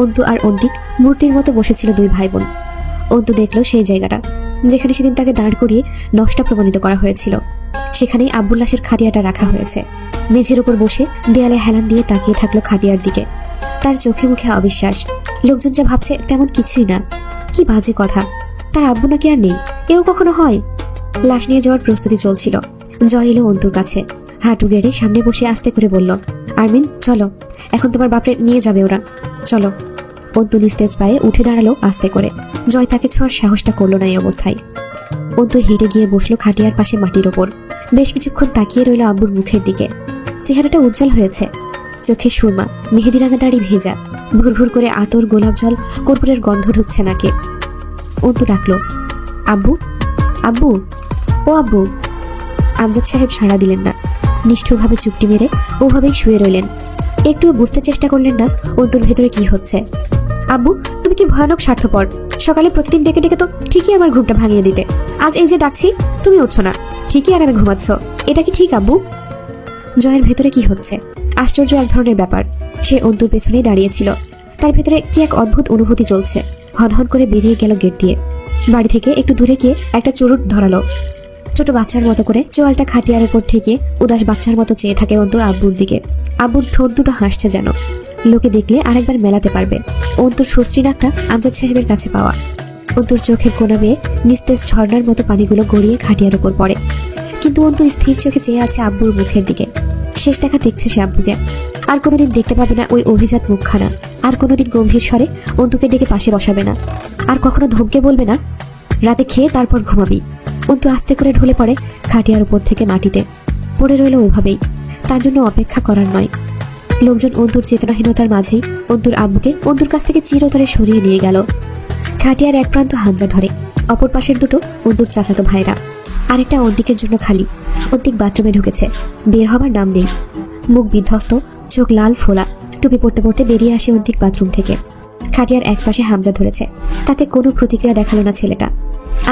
অন্তু আর অন্তিক মূর্তির মতো বসেছিল দুই ভাই বোন। অন্তু দেখল সেই জায়গাটা যেখানে সেদিন তাকে দাঁড় করিয়ে নষ্টা প্রমাণিত করা হয়েছিল। সেখানেই আব্বুল লাশের খাটিয়াটা রাখা হয়েছে। মেঝের উপর বসে দেয়ালে হেলান দিয়ে তাকিয়ে থাকলো খাটিয়ার দিকে। তার চোখে মুখে অবিশ্বাস। লোকজন যা ভাবছে তেমন কিছুই না। কি বাজে কথা, তার আব্বু নাকি আর নেই, এও কখনো হয়? লাশ নিয়ে যাওয়ার প্রস্তুতি চলছিল। জয় এলো অন্তুর কাছে, হাঁটু গেড়ে সামনে বসে আস্তে করে বলল, আরমিন চলো, এখন তোমার বাপরে নিয়ে যাবে ওরা, চলো। অন্তু নিস্তেজ পায়ে উঠে দাঁড়ালো আস্তে করে। জয় তাকে ছোঁয়ার সাহসটা করলো না এই অবস্থায়। অন্তু হেঁটে গিয়ে বসলো খাটিয়ার পাশে মাটির ওপর। বেশ কিছুক্ষণ তাকিয়ে রইল আব্বুর মুখের দিকে। চেহারাটা উজ্জ্বল হয়েছে, চোখে সুরমা, মেহেদি রাঙা দাড়ি ভেজা, ভুর ভুর করে আতর, গোলাপ জল, কর্পূরের গন্ধ ঢুকছে নাকে। অন্তু ডাকলো, আব্বু, আব্বু, ও আব্বু। আমজাদ সাহেব সাড়া দিলেন না, নিষ্ঠুরভাবে চুপটি মেরে ওভাবেই শুয়ে রইলেন। একটুও বুঝতে চেষ্টা করলেন না অন্তুর ভেতরে কি হচ্ছে। আব্বু, তুমি কি ভয়ানক স্বার্থপর। সকালে প্রতিদিন ডেকে ডেকে তো ঠিকই আমার ঘুমটা ভাঙিয়ে দিতে। আজ এই যে ডাকছি তুমি উঠছো না, ঠিকই আরামে ঘুমাচ্ছ। এটা কি ঠিক আব্বু? জয়ের ভেতরে কি হচ্ছে? আশ্চর্য এক ধরনের ব্যাপার। সে অন্তুর পেছনেই দাঁড়িয়েছিল। তার ভেতরে কি এক অদ্ভুত অনুভূতি চলছে। হনহন করে বেরিয়ে গেল গেট দিয়ে। বাড়ি থেকে একটু দূরে গিয়ে একটা চুরুট ধরালো। ছোট বাচ্চার মতো করে চোয়ালটা খাটিয়ার উপর ঠেকিয়ে উদাস বাচ্চার মতো চেয়ে থাকে অন্তু আব্বুর দিকে। আব্বুর ঠোঁট দুটো হাসছে যেন, লোকে দেখলে আরেকবার মেলাতে পারবে। অন্তুর সুশ্রী নাকটা আমজাদ সাহেবের কাছে পাওয়া। অন্তুর চোখের কোনা বেয়ে নিস্তেজ ঝর্ণার মতো পানিগুলো গড়িয়ে খাটিয়ার উপর পড়ে। কিন্তু অন্তু স্থির চোখে চেয়ে আছে আব্বুর মুখের দিকে। শেষ দেখা দেখছে সে আব্বুকে। আর কোনোদিন দেখতে পাবে না ওই অভিজাত মুখখানা। আর কোনোদিন গম্ভীর স্বরে অন্তুকে ডেকে পাশে বসাবে না। আর কখনো ধমকে বলবে না, রাতে খেয়ে তারপর ঘুমাবি। অন্তু আস্তে করে ঢলে পড়ে খাটিয়ার উপর থেকে মাটিতে। পড়ে রইল ওইভাবেই, তার জন্য অপেক্ষা করার নয়। লোকজন অন্তুর চেতনাহীনতার মাঝেই অন্তুর আব্বুকে অন্তুর কাছ থেকে চিরতরে সরিয়ে নিয়ে গেল। খাটিয়ার এক প্রান্ত হামজা ধরে, অপর পাশের দুটো অন্তুর চাচাতো ভাইরা। আরেকটা অন্তিকের জন্য খালি। অন্তিক বাথরুমে ঢুকেছে, বের হবার নাম নেই। মুখ বিধ্বস্ত, চোখ লাল ফোলা। টুপি পড়তে পড়তে বেরিয়ে আসে অন্তিক বাথরুম থেকে। খাটিয়ার এক পাশে হামজা ধরেছে, তাতে কোনো প্রতিক্রিয়া দেখালো না ছেলেটা।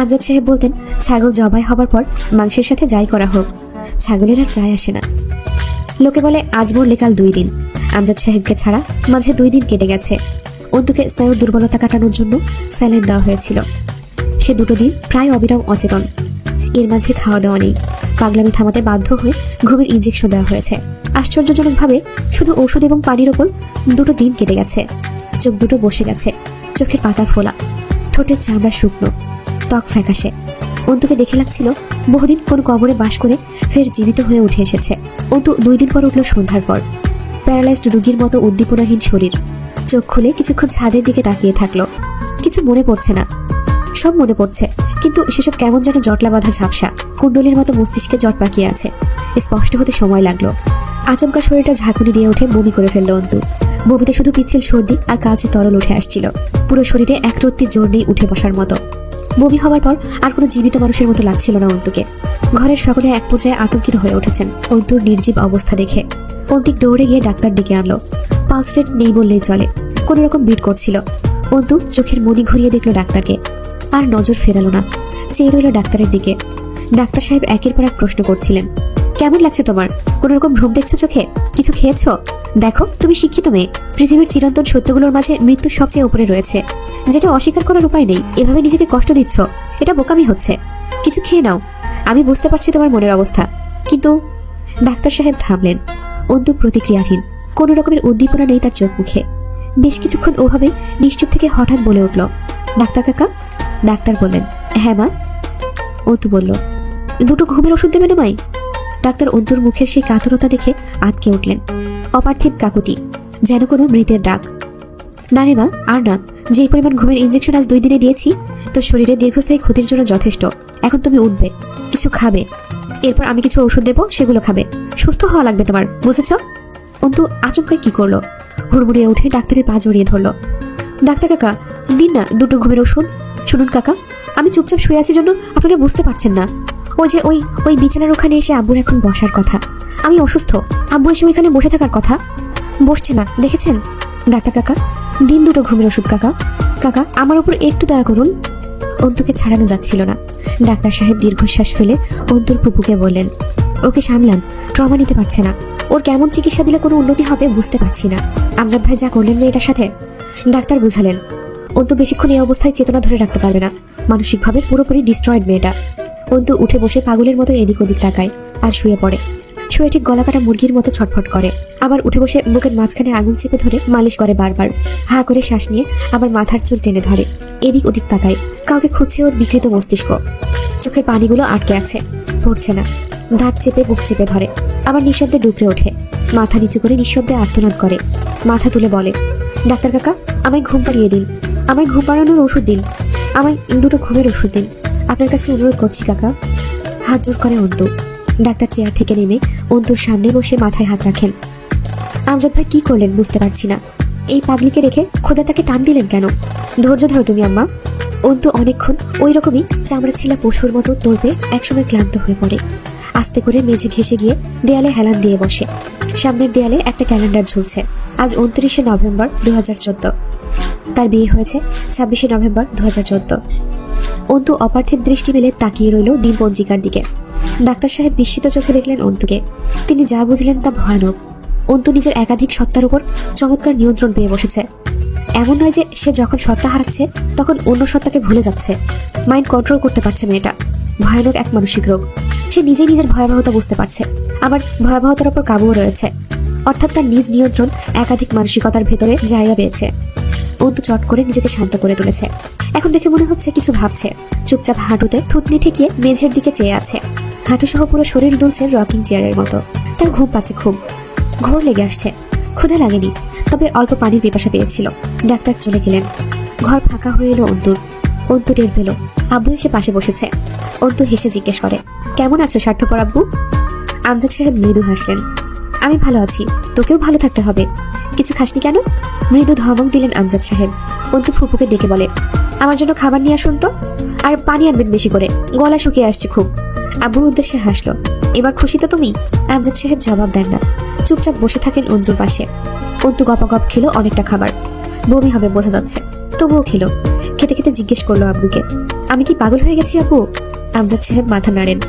আমজাদ সাহেব বলতেন, ছাগল জবাই হবার পর মাংসের সাথে যাই করা হোক, ছাগলের আর যায় আসে না। লোকে বলে আজ মরলে কাল 2 দিন। আমজাদ সাহেবকে ছাড়া মাঝে 2 দিন কেটে গেছে। অন্তুকে স্নায়ুর দুর্বলতা কাটানোর জন্য স্যালাইন দেওয়া হয়েছিল। সে 2 দিন প্রায় অবিরাম অচেতন। এর মাঝে খাওয়া দাওয়া নেই। পাগলামি থামাতে বাধ্য হয়ে ঘুমের ইঞ্জেকশন দেওয়া হয়েছে। আশ্চর্যজনকভাবে শুধু ওষুধ এবং পানির ওপর 2 দিন কেটে গেছে। চোখ দুটো বসে গেছে, চোখের পাতা ফোলা, ঠোঁটের চামড়া শুকনো, ত্বক ফ্যাকাশে। অন্তুকে দেখে লাগছিল বহুদিন কোন কবরে বাস করে ফের জীবিত হয়ে উঠে এসেছে। অন্তু 2 দিন পর উঠল সন্ধ্যার পর। প্যারালাইজড রোগীর মতো উদ্দীপনাহীন শরীর। চোখ খুলে কিছুক্ষণ ছাদের দিকে তাকিয়ে থাকলো। কিছু মনে পড়ছে না, সব মনে পড়ছে, কিন্তু সেসব কেমন যেন জটলা বাঁধা ঝাপসা। কুণ্ডলীর মতো মস্তিষ্কে জট পাকিয়ে আছে। স্পষ্ট হতে সময় লাগলো। আচমকা শরীরটা ঝাঁকুনি দিয়ে উঠে বমি করে ফেললো অন্তু। বমিতে শুধু পিচ্ছিল সর্দি আর কালচে তরল উঠে আসছিল। পুরো শরীরে একরত্তি জোর নেই উঠে বসার মতো। বমি হওয়ার পর আর কোনো জীবিত মানুষের মতো লাগছিল না অন্তুকে। ঘরের সকলে এক পর্যায়ে আতঙ্কিত হয়ে উঠেছেন অন্তুর নির্জীব অবস্থা দেখে। অন্তিক দৌড়ে গিয়ে ডাক্তার ডেকে আনলো। পালস রেট নেই বললেই চলে, কোনো রকম বিট করছিল। অন্তু চোখের মনি ঘুরিয়ে দেখলো ডাক্তারকে, আর নজর ফেরালো না, চেয়ে রইল ডাক্তারের দিকে। ডাক্তার সাহেব একের পর এক প্রশ্ন করছিলেন। কেমন লাগছে তোমার? কোনো রকম ভ্রম দেখছো চোখে? কিছু খেয়েছো? দেখো, তুমি শিক্ষিত মেয়ে। পৃথিবীর চিরন্তন সত্যগুলোর মাঝে মৃত্যু সবচেয়ে উপরে রয়েছে, যেটা অস্বীকার করার উপায় নেই। এভাবে নিজেকে কষ্ট দিচ্ছ, এটা বোকামি হচ্ছে। কিছু খেয়ে নাও। আমি বুঝতে পারছি তোমার মনের অবস্থা, কিন্তু ডাক্তার সাহেব থামলেন। অন্তু প্রতিক্রিয়াহীন, কোনো রকমের উদ্দীপনা নেই তার চোখ মুখে। বেশ কিছুক্ষণ ওভাবে নিশ্চুপ থেকে হঠাৎ বলে উঠল, ডাক্তার কাকা। ডাক্তার বললেন, হ্যাঁ মা। অন্তু বলল, দুটো ঘুমের ওষুধ দেবে না মাই? ডাক্তার অন্তুর মুখের সেই কাতরতা দেখে আঁতকে উঠলেন। অপার্থিব কাকুতি, যেন কোনো মৃতের ডাক। না রে মা, আর না। যে পরিমাণ ঘুমের ইঞ্জেকশন আজ 2 দিনে দিয়েছি তোর শরীরে দীর্ঘস্থায়ী ক্ষতির জন্য যথেষ্ট। এখন তুমি উঠবে, কিছু খাবে, এরপর আমি কিছু ওষুধ দেবো, সেগুলো খাবে। সুস্থ হওয়া লাগবে তোমার, বুঝেছ? অন্তু আচমকায় কি করলো, হুড়মুড়িয়ে উঠে ডাক্তারের পা জড়িয়ে ধরলো। ডাক্তার কাকা, দিন না দুটো ঘুমের ওষুধ। শুনুন কাকা, আমি চুপচাপ শুয়ে আছি জন্য আপনারা বুঝতে পারছেন না। ওই যে ওই বিছানার ওখানে এসে আব্বুর এখন বসার কথা। আমি অসুস্থ, আব্বু এসে ওইখানে বসে থাকার কথা, বসছে না, দেখেছেন? ডাক্তার কাকা, দিন দুটো ঘুমের ওষুধ কাকা। কাকা, আমার উপর একটু দয়া করুন। অন্তুকে ছাড়ানো যাচ্ছিল না। ডাক্তার সাহেব দীর্ঘশ্বাস ফেলে অন্তুর ফুপুকে বললেন, ওকে সামলান, ট্রমা নিতে পারছে না। ওর কেমন চিকিৎসা দিলে কোনো উন্নতি হবে বুঝতে পারছি না। আমজাদ ভাই যা করলেন মেয়েটার সাথে। ডাক্তার বুঝালেন, অন্তু বেশিক্ষণ এই অবস্থায় চেতনা ধরে রাখতে পারবে না, মানসিকভাবে পুরোপুরি ডিস্ট্রয়েড মেয়েটা। অন্তু উঠে বসে পাগলের মতো এদিক ওদিক তাকায় আর শুয়ে পড়ে। শুয়ে ঠিক গলা কাটা মুরগির মতো ছটফট করে, আবার উঠে বসে বুকের মাঝখানে আঙুল চেপে ধরে মালিশ করে বারবার। হা করে শ্বাস নিয়ে আবার মাথার চুল টেনে ধরে, এদিক ওদিক তাকায়। কাউকে খুঁজছে ওর বিকৃত মস্তিষ্ক। চোখের পানিগুলো আটকে আছে, পড়ছে না। দাঁত চেপে বুক চেপে ধরে, আবার নিঃশব্দে ডুকরে ওঠে। মাথা নিচু করে নিঃশব্দে আর্তনাদ করে। মাথা তুলে বলে, ডাক্তার কাকা, আমায় ঘুম পাড়িয়ে দিন, আমায় ঘুম পাড়ানোর ওষুধ দিন, আমায় দুটো ঘুমের ওষুধ দিন, আপনার কাছে অনুরোধ করছি কাকা। হাত জোর করে অন্তু। ডাক্তার চেয়ার থেকে নেমে অন্তুর সামনে বসে মাথায় হাত রাখেন। আমজাদ ভাই কি করলেন বুঝতে পারছি না। এই পাগলিকে রেখে খোদা তাকে টান দিলেন কেন? ধৈর্য ধরো তুমি আম্মা। অন্তু অনেকক্ষণ ওই রকমই চামড়া ছিলা পশুর মতো তোড়বে, একসময় ক্লান্ত হয়ে পড়ে। আস্তে করে মেঝে ঘেঁষে গিয়ে দেয়ালে হেলান দিয়ে বসে। সামনের দেয়ালে একটা ক্যালেন্ডার ঝুলছে। আজ 29শে নভেম্বর 2014। তার বিয়ে হয়েছে 26শে নভেম্বর 2014। অন্তু অপার্থিব দৃষ্টি মেলে তাকিয়ে রইল দিনপঞ্জিকার দিকে। ডাক্তার সাহেব বিস্মিত চোখে দেখলেন অন্তুকে। তিনি যা বুঝলেন তা ভয়ানক। অন্তু নিজের একাধিক সত্তার উপর চমৎকার নিয়ন্ত্রণ পেয়ে বসেছে। এমন নয় যে সে যখন সত্তা হারাচ্ছে তখন অন্য সত্তাকে ভুলে যাচ্ছে। মাইন্ড কন্ট্রোল করতে পারছে মেয়েটা। ভয়ানক এক মানসিক রোগ। সে নিজেই নিজের ভয়াবহতা বুঝতে পারছে, আবার ভয়াবহতার উপর কাবুও রয়েছে। অর্থাৎ তার নিজ নিয়ন্ত্রণ একাধিক মানসিকতার ভেতরে জায়গা পেয়েছে। অন্তু চট করে নিজেকে শান্ত করে তুলেছে। এখন দেখে মনে হচ্ছে কিছু ভাবছে। চুপচাপ হাঁটুতে থুতনি ঠেকিয়ে মেঝের দিকে চেয়ে আছে। হাঁটু সহ পুরো শরীর দুলছে রকিং চেয়ারের মতো। তার ঘুম পাচ্ছে খুব, ঘোর লেগে আসছে। ক্ষুধা লাগেনি, তবে অল্প পানির পিপাসা পেয়েছিল। ডাক্তার চলে গেলেন। ঘর ফাঁকা হয়ে এলো অন্তুর। অন্তু টের পেল আব্বু এসে পাশে বসেছে। অন্তু হেসে জিজ্ঞেস করে, কেমন আছো স্বার্থপর আব্বু? আমজাদ সাহেব মৃদু হাসলেন। আমি ভালো আছি, তোকেও ভালো থাকতে হবে। কিছু খাসনি কেন? মৃদু ধমক দিলেন আমজাদ সাহেব। অন্তু ফুপুকে ডেকে বলে, আমার জন্য খাবার নিয়ে আসুন তো, আর পানি আনবেন বেশি করে, গলা শুকিয়ে আসছে খুব। আব্বুর উদ্দেশ্যে হাসলো। এবার খুশি তো তুমি? আমজাদ সাহেব জবাব দেন না, চুপচাপ বসে থাকেন অন্তুর পাশে। অন্তু গপাগপ খেলো অনেকটা খাবার, বমি হবে বোঝা যাচ্ছে, তবুও খেলো। খেতে খেতে জিজ্ঞেস করলো আব্বুকে, আমি কি পাগল হয়ে গেছি আব্বু? আমজাদ সাহেব মাথা নাড়েন।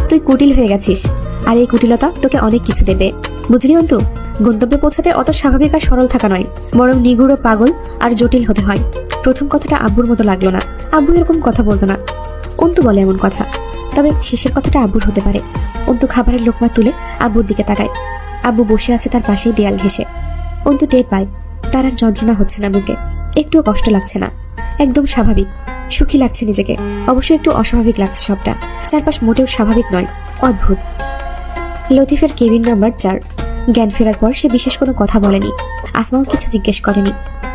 তুই কুটিল হয়ে গেছিস, আর এই কুটিলতা তোকে অনেক কিছু দেবে, বুঝলি অন্তু? গন্তব্যে পৌঁছাতে অত স্বাভাবিক আর সরল থাকা নয়, বরং নিগুড়, পাগল আর জটিল হতে হয়। প্রথম কথাটা আব্বুর মতো লাগলো না। আব্বু এরকম কথা বলতো না। অন্তু বলে এমন কথা, তবে শেষের কথাটা আব্বুর হতে পারে। অন্তু খাবারের লোকমা তুলে আব্বুর দিকে তাকায়। আব্বু বসে আছে তার পাশেই দেয়াল ঘেঁষে। অন্তু টের পায় তার আর যন্ত্রণা হচ্ছে না বুকে, একটুও কষ্ট লাগছে না, একদম স্বাভাবিক, সুখী লাগছে নিজেকে। অবশ্যই একটু অস্বাভাবিক লাগছে সবটা। চারপাশ মোটেও স্বাভাবিক নয়, অদ্ভুত। লতিফের কেবিন নাম্বার 4। জ্ঞান ফেরার পর সে বিশেষ কোনো কথা বলেনি। আসমাও কিছু জিজ্ঞেস করেনি,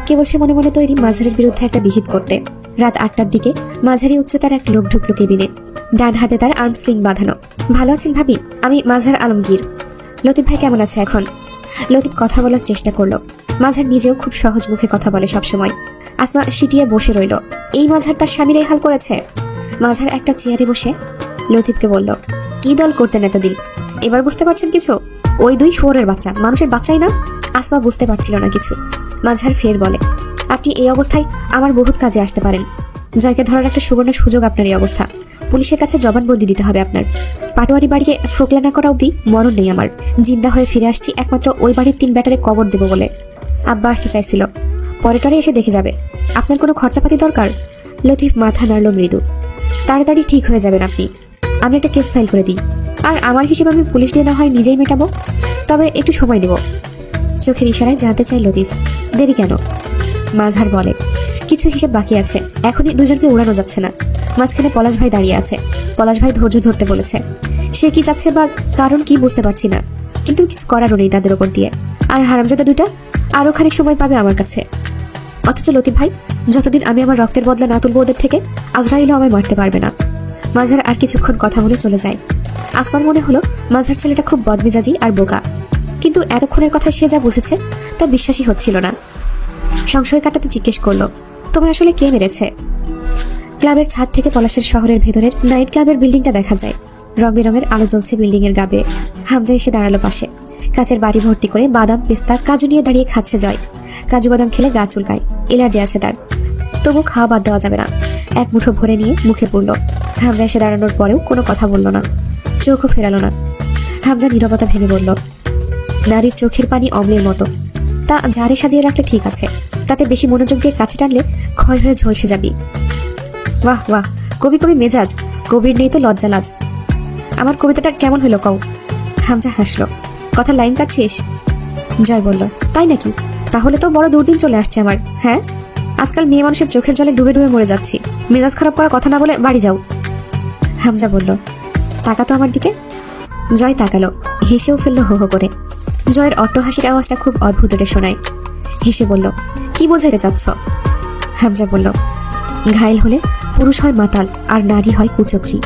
কেবল সে মনে মনে তৈরি মাঝারের বিরুদ্ধে একটা বিহিত করতে। রাত 8টার দিকে মাঝারি উচ্চতার এক লোক ঢুকলো কেবিনে। ডান হাতে তার আর্ম স্লিং বাঁধানো। ভালো আছেন ভাবি? আমি মাঝার আলমগীর। লতিফ ভাই কেমন আছে এখন? লতিফ কথা বলার চেষ্টা করলো। মাঝার নিজেও খুব সহজ মুখে কথা বলে সবসময়। আসমা সিটিয়ে বসে রইল। এই মাঝার তার স্বামীর এই হাল করেছে। মাঝার একটা চেয়ারে বসে লতিফকে বলল, কি দল করতেন এতদিন? এবার বুঝতে পারছেন কিছু? ওই 2 শুয়োরের বাচ্চা মানুষের বাচ্চাই না। আসমা বুঝতে পারছিল না কিছু। মাঝার ফের বলে, আপনি এই অবস্থায় আমার বহুত কাজে আসতে পারেন। জয়কে ধরার একটা সুবর্ণ সুযোগ আপনার এই অবস্থা। পুলিশের কাছে জবানবন্দি দিতে হবে আপনার। পাটোয়ারি বাড়িকে ফোকলা না করা অব্দি মরণ নেই আমার। জিন্দা হয়ে ফিরে আসছি একমাত্র ওই বাড়ির 3 ব্যাটারে কবর দেবো বলে। আব্বা আসতে চাইছিল, পরে টরে এসে দেখে যাবে। আপনার কোনো খরচাপাতি দরকার? লতিফ মাথা নাড়ল মৃদু। তাড়াতাড়ি ঠিক হয়ে যাবেন আপনি। আমি একটা কেস ফাইল করে দিই, আর আমার হিসেবে আমি পুলিশ দিয়ে না হয় নিজেই মেটাবো, তবে একটু সময় নেব। চোখের ইশারায় জানতে চাই লতিফ, দেরি কেন? মাঝহার বলে, কিছু হিসাব বাকি আছে, এখনই দুজনকে উড়ানো যাচ্ছে না। মাঝখানে পলাশ ভাই দাঁড়িয়ে আছে, পলাশ ভাই ধৈর্য ধরতে বলেছে। সে কি চাচ্ছে বা কারণ কি বুঝতে পারছি না, কিন্তু কিছু করারও নেই তাদের ওপর দিয়ে। আর হারামজাদা দুটা আরো খানিক সময় পাবে আমার কাছে। অথচ লতিফ ভাই, যতদিন আমি আমার রক্তের বদলা না তুলবো ওদের থেকে, আজরাইলও আমায় মারতে পারবে না। মাঝহার আর কিছুক্ষণ কথা বলে চলে যায়। আসমার মনে হলো মাঝহার ছেলেটা খুব বদমেজাজি আর বোকা, কিন্তু এতক্ষণের কথা সে যা বুঝেছে তা বিশ্বাসই হচ্ছিল না। সংশয় কাটাতে জিজ্ঞেস করলো, তোমায় আসলে কে মেরেছে? ক্লাবের ছাদ থেকে পলাশের শহরের ভেতরের নাইট ক্লাবের বিল্ডিংটা দেখা যায়। রং বেরঙের আলো জ্বলছে বিল্ডিং এর গাবে। হামজা এসে দাঁড়ালো পাশে। কাচের বাড়ি ভর্তি করে বাদাম, পেস্তা, কাজু নিয়ে দাঁড়িয়ে খাচ্ছে জয়। কাজু বাদাম খেলে গা চুলকায়, এলার্জি আছে তার, তবু খাওয়া বাদ দেওয়া যাবে না। এক মুঠো ভরে নিয়ে মুখে পুরল। হামজা এসে দাঁড়ানোর পরেও কোনো কথা বলল না, চোখও ফেরালো না। হামজা নীরবতা ভেঙে বলল, নারীর চোখের পানি অম্লের মতো, তা ঝাড়ে সাজিয়ে রাখলে ঠিক আছে, তাতে বেশি মনোযোগ দিয়ে কাছে টানলে ক্ষয় হয়ে ঝলসে যাবি। বাহ বাহ, কবি কবি মেজাজ, কবির নেই তো লজ্জা লাজ। আমার কবিতাটা কেমন হলো কও? হামজা হাসলো, কথা লাইন কাটছিস? জয় বলল, তাই নাকি? তাহলে তো বড় দুর্দিন চলে আসছে আমার। হ্যাঁ, আজকাল মেয়ে মানুষের চোখের জলে ডুবে ডুবে মরে যাচ্ছি। মেজাজ খারাপ করার কথা না বলে বাড়ি যাও। হামজা বলল, তাকাতো আমার দিকে। জয় তাকালো, হেসেও ফেললো হো হো করে। জয়ের অট্ট হাসির আওয়াজটা খুব অদ্ভুত রে শোনায়। হেসে বলল, কি বোঝাইতে চাচ্ছ? হামজা বলল, ঘায়েল হলে পুরুষ হয় মাতাল আর নারী হয় কুচক্রী।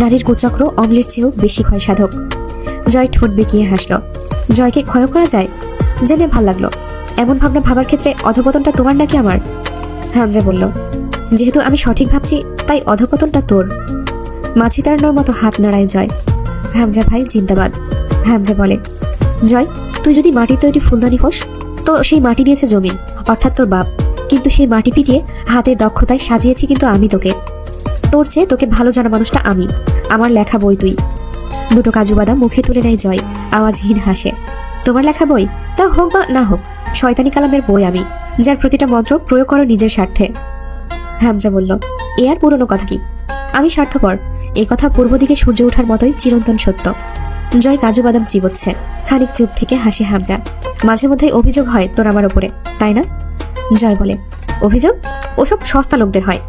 নারীর কুচক্র অম্লের চেয়েও বেশি ক্ষয় সাধক। জয় ঠোঁট বেঁকিয়ে হাসল। জয়কে ক্ষয় করা যায় জেনে ভাল লাগলো। এমন ভাবনা ভাবার ক্ষেত্রে অধপতনটা তোমার নাকি আমার? হামজা বলল, যেহেতু আমি সঠিক ভাবছি তাই অধপতনটা তোর। মাছি তাড়ানোর মতো হাত নাড়ায় জয়। হামজা ভাই জিন্দাবাদ। হামজা বলে, জয়, তুই যদি মাটির তৈরি ফুলদানি হোস, তো সেই মাটি দিয়েছে জমিন, অর্থাৎ তোর বাপ। কিন্তু সেই মাটি পিটিয়ে হাতের দক্ষতায় সাজিয়েছি কিন্তু আমি তোকে। তোর চেয়ে তোকে ভালো জানা মানুষটা আমি, আমার লেখা বই তুই। দুটো কাজু বাদাম মুখে তুলে নেয় জয়, আওয়াজহীন হাসে। তোমার লেখা বই, তা হোক বা না হোক, শয়তানি কালামের বই আমি, যার প্রতিটা মন্ত্র প্রয়োগ করো নিজের স্বার্থে। হামজা বলল, এ আর পুরনো কথা কি? আমি স্বার্থপর, এ কথা পূর্ব দিকে সূর্য ওঠার মতোই চিরন্তন সত্য। জয় কাজু বাদাম চিবোচ্ছে। খানিক চুপ থেকে হাসে হামজা। মাঝে মধ্যে অভিযোগ হয় তোর আমার ওপরে, তাই না? জয় বলে, অভিযোগ? ওসব সস্তা লোকদের হয়,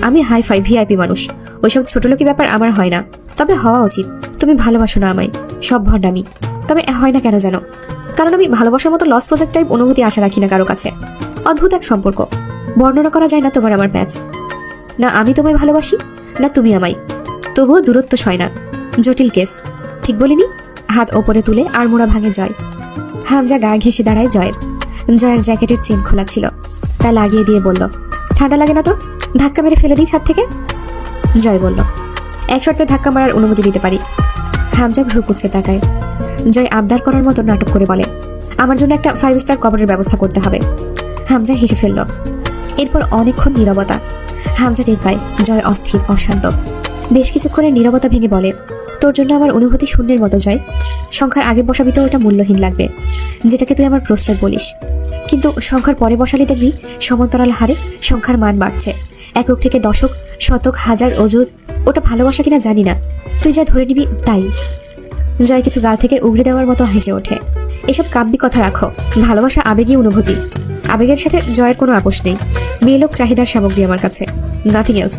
আমি হাই ফাই ভিআইপি মানুষ, ওইসব ছোট লোকি ব্যাপার আমার হয় না। তবে হওয়া উচিত, তুমি ভালোবাসো না আমায়, সব ভণ্ডামি। তবে হয় না কেন জানো? কারণ আমি ভালোবাসার মতো লস প্রজেক্ট টাইপ অনুভূতি আশা রাখি না কারো কাছে। অদ্ভুত এক সম্পর্ক, বর্ণনা করা যায় না তোমার আমার ম্যাচ। না আমি তোমায় ভালোবাসি, না তুমি আমায়, তবুও দূরত্ব সয় না। জটিল কেস, ঠিক বলিনি? হাত ওপরে তুলে আর মোড়া ভাঙে জয়। হামজা গা ঘেঁষে দাঁড়ায় জয়ের। জয়ের জ্যাকেটের চেন খোলা ছিল, তা লাগিয়ে দিয়ে বলল, ঠান্ডা লাগে না তোর? ধাক্কা মেরে ফেলে দিই ছাদ থেকে। জয় বলল, এক শর্তে ধাক্কা মারার অনুমতি দিতে পারি। হামজা ভ্রু কুচকে তাকায়। জয় আবদার করার মতো নাটক করে বলে, আমার জন্য একটা 5 স্টার কভারের ব্যবস্থা করতে হবে। হামজা হেসে ফেলল। এরপর অনেকক্ষণ নীরবতা। হামজা টের পায় জয় অস্থির, অশান্ত। বেশ কিছুক্ষণের নীরবতা ভেঙে বলে, তোর জন্য আমার অনুভূতি শূন্যের মতো জয়। সংখ্যার আগে বসাবি তো ওটা মূল্যহীন লাগবে, যেটাকে তুই আমার প্রশ্রয় বলিস। কিন্তু সংখ্যার পরে বসালে দেখবি সমান্তরাল হারে সংখ্যার মান বাড়ছে। একক থেকে দশক, শতক, হাজার, অযুত। ওটা ভালোবাসা কিনা জানি না, তুই যা ধরে নিবি তাই। জয় কিছু গাল থেকে উগড়ে দেওয়ার মতো হেসে ওঠে। এসব কাব্যিক কথা রাখো, ভালোবাসা আবেগী অনুভূতি। আবেগের সাথে জয়ের কোনো আপোষ নেই। মেয়েলোক চাহিদার সামগ্রী আমার কাছে, নাথিং এলস।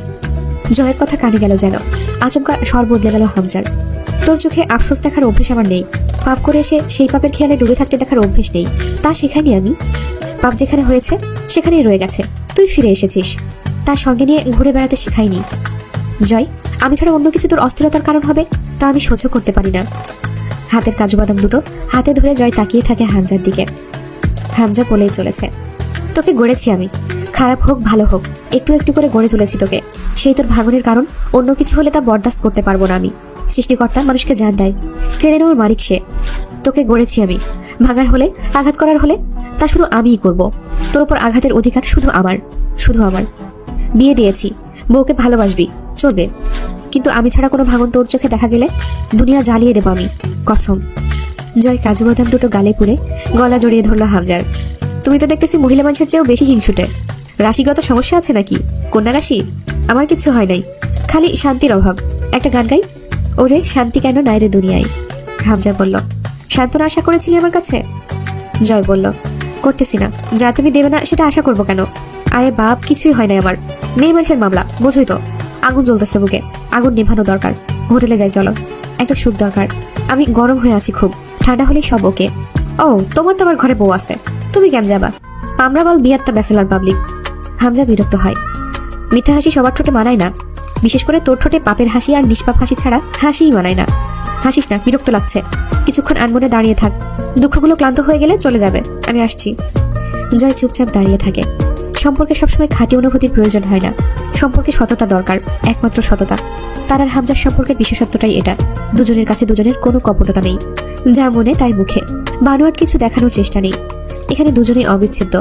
জয়ের কথা কানে গেল যেন। আচমকা স্বর বদলে গেল হামজার। তোর চোখে আফসোস দেখার অভ্যেস আমার নেই। পাপ করে এসে সেই পাপের খেয়ালে ডুবে থাকতে দেখার অভ্যেস নেই, তা শেখাইনি আমি। পাপ যেখানে হয়েছে সেখানেই রয়ে গেছে, তুই ফিরে এসেছিস, তার সঙ্গে নিয়ে ঘুরে বেড়াতে শেখাইনি। জয়, আমি ছাড়া অন্য কিছু তোর অস্থিরতার কারণ হবে, তা আমি সহ্য করতে পারি না। হাতের কাজু বাদাম দুটো হাতে ধরে জয় তাকিয়ে থাকে হামজার দিকে। হামজা বলেই চলেছে, তোকে গড়েছি আমি, খারাপ হোক ভালো হোক একটু একটু করে গড়ে তুলেছি তোকে। সেই তোর ভাঙনের কারণ অন্য কিছু হলে তা বরদাস্ত করতে পারবো না আমি। সৃষ্টিকর্তা মানুষকে জান দেয়, কেড়ে নেওয়ার মালিক সে। তোকে গড়েছি আমি, ভাঙার হলে, আঘাত করার হলে তা শুধু আমিই করব। তোর ওপর আঘাতের অধিকার শুধু আমার, শুধু আমার। বিয়ে দিয়েছি, বউকে ভালোবাসবি, চলবে। কিন্তু আমি ছাড়া কোনো ভাঙন তোর চোখে দেখা গেলে দুনিয়া জ্বালিয়ে দেবো আমি, কসম। জয় কাজু বাদাম দুটো গালে পুরে গলা জড়িয়ে ধরলো হামজার। তুমি তো দেখতেছি মহিলা মানুষের চেয়েও বেশি হিংসুটে। রাশিগত সমস্যা আছে নাকি? কন্যা রাশি? আমার কিচ্ছু হয় নাই, খালি শান্তির অভাব। একটা গান গাই? ওরে শান্তি কেন নাই রে দুনিয়ায়। হামজা বলল, সান্ত্বনা আশা করেছিলি আমার কাছে? জয় বলল, করতেছি না, যা তুমি দেবে না সেটা আশা করবো কেন? আরে বাপ, কিছুই হয় না আমার, মেয়ে মানুষের মামলা, বোঝোই তো। আগুন জ্বলতেছে বুকে, আগুন নেভানো দরকার। হোটেলে যাই চলো, একটা সুখ দরকার। আমি গরম হয়ে আছি খুব, ঠান্ডা হলেই সব ওকে। ও, তোমার তো আমার ঘরে বউ আছে, তুমি কেন যাবা? আমরা বল বিয়াত্তা ব্যাচেলার পাবলিক। হামজা বিরক্ত হয়। মিথ্যা হাসি সবার ঠোঁটে মানায় না, বিশেষ করে তোর ঠোঁটে পাপের হাসি আর নিষ্পাপ হাসি ছাড়া হাসিই মানায় না। হাসিস না, বিরক্ত লাগছে। কিছুক্ষণ আনমনে দাঁড়িয়ে থাক, দুঃখগুলো ক্লান্ত হয়ে গেলে চলে যাবে, আমি আসছি। জয় চুপচাপ দাঁড়িয়ে থাকে। সম্পর্কে সবসময় খাঁটি অনুভূতির প্রয়োজন হয় না, সম্পর্কে সততা দরকার, একমাত্র সততা। তার আর হামজার সম্পর্কের বিশেষত্বটাই এটা, দুজনের কাছে দুজনের কোনো কপটতা নেই, যা মনে তাই মুখে, বানোয়াট কিছু দেখানোর চেষ্টা নেই। এখানে দুজনেই অবিচ্ছেদ্য।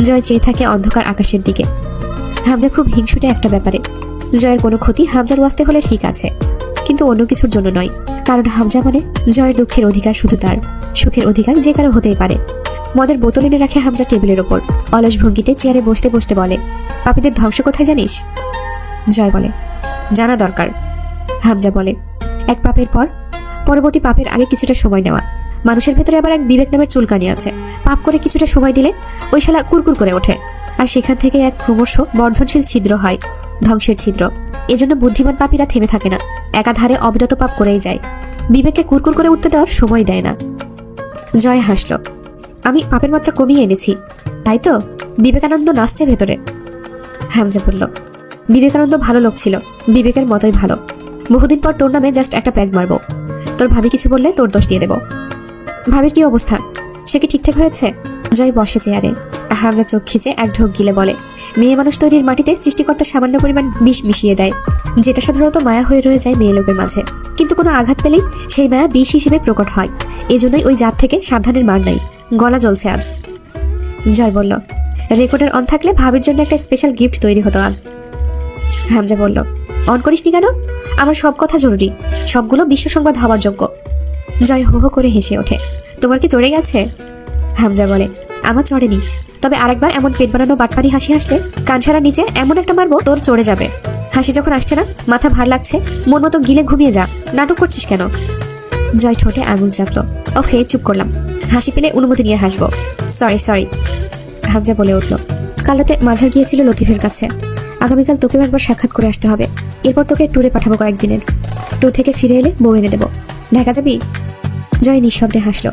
জয় চেয়ে থাকে অন্ধকার আকাশের দিকে। হামজা খুব হিংসুটে একটা ব্যাপারে। জয়ের কোনো ক্ষতি হামজার ওয়াস্তে হলে ঠিক আছে, কিন্তু অন্য কিছুর জন্য নয়। কারণ হামজা মানে জয়ের দুঃখের অধিকার শুধু তার, সুখের অধিকার যে কারো হতেই পারে। মদের বোতল এনে রাখে হামজা টেবিলের ওপর, অলস ভঙ্গিতে চেয়ারে বসতে বসতে বলে, পাপীদের ধ্বংস কোথায় জানিস? জয় বলে, জানা দরকার। হামজা বলে, এক পাপের পর পরবর্তী পাপের আগে কিছুটা সময় নেওয়া। মানুষের ভেতরে আবার এক বিবেক নামের চুলকানি আছে, পাপ করে কিছুটা সময় দিলে ওই শালা কুরকুর করে ওঠে, আর সেখান থেকে এক ক্রমশ বর্ধনশীল ছিদ্র হয়, ধ্বংসের ছিদ্র। এজন্য বুদ্ধিমান পাপীরা থেমে থাকে না, একাধারে অবিরত পাপ করেই যায়, বিবেককে কুরকুর করে উঠতে দেওয়ার সময় দেয় না। জয় হাসল, আমি পাপের মাত্রা কমিয়ে এনেছি, তাই তো? বিবেকানন্দ নাচছে ভেতরে। হামজা বলল, বিবেকানন্দ ভালো লোক ছিল, বিবেকের মতোই ভালো। বহুদিন পর তোর নামে জাস্ট একটা প্যাগ মারবো, তোর ভাবি কিছু বললে তোর দোষ দিয়ে দেব। ভাবির কি অবস্থা, সে কি ঠিকঠাক হয়েছে? জয় বসে চেয়ারে, হামজা চোখ খিচে এক ঢোক গিলে বলে, মেয়ে মানুষ তৈরির মাটিতে সৃষ্টিকর্তা সামান্য পরিমাণ বিষ মিশিয়ে দেয়, যেটা সাধারণত মায়া হয়ে রয়ে যায় মেয়ে লোকের মাঝে, কিন্তু কোনো আঘাত পেলেই সেই মায়া বিষ হিসেবে প্রকট হয়। এজন্যই ওই জাত থেকে সাবধানের মার নাই। গলা জ্বলছে আজ। জয় বলল, রেকর্ডের অন থাকলে ভাবির জন্য একটা স্পেশাল গিফট তৈরি হতো আজ। হামজা বলল, অন করিসনি কেন? আমার সব কথা জরুরি, সবগুলো বিশ্ব সংবাদ হওয়ার যোগ্য। জয় হো হো করে হেসে ওঠে, তোমার কি চড়ে গেছে? হামজা বলে, আমার চড়েনি, তবে আরেকবার এমন পেট বানানো বাটপারি হাসি হাসলে কানছাড়ার নিচে এমন একটা মারবো তোর চড়ে যাবে। হাসি যখন আসছে না, মাথা ভার লাগছে, মন মতো গিলে ঘুমিয়ে যা, নাটক করছিস কেন? জয় ঠোঁটে আঙুল চাপলো। ওকে, চুপ করলাম, হাসি পেলে অনুমতি নিয়ে হাসবো। Sorry sorry. হামজা বলে উঠল, কালোতে মাঝার গিয়েছিল লতিফের কাছে, আগামীকাল তোকেও একবার সাক্ষাৎ করে আসতে হবে, এরপর তোকে ট্যুরে পাঠাবো কয়েকদিনের। ট্যুর থেকে ফিরে এলে বউ এনে দেবো, দেখা যাবি? জয় নিঃশব্দে হাসলো।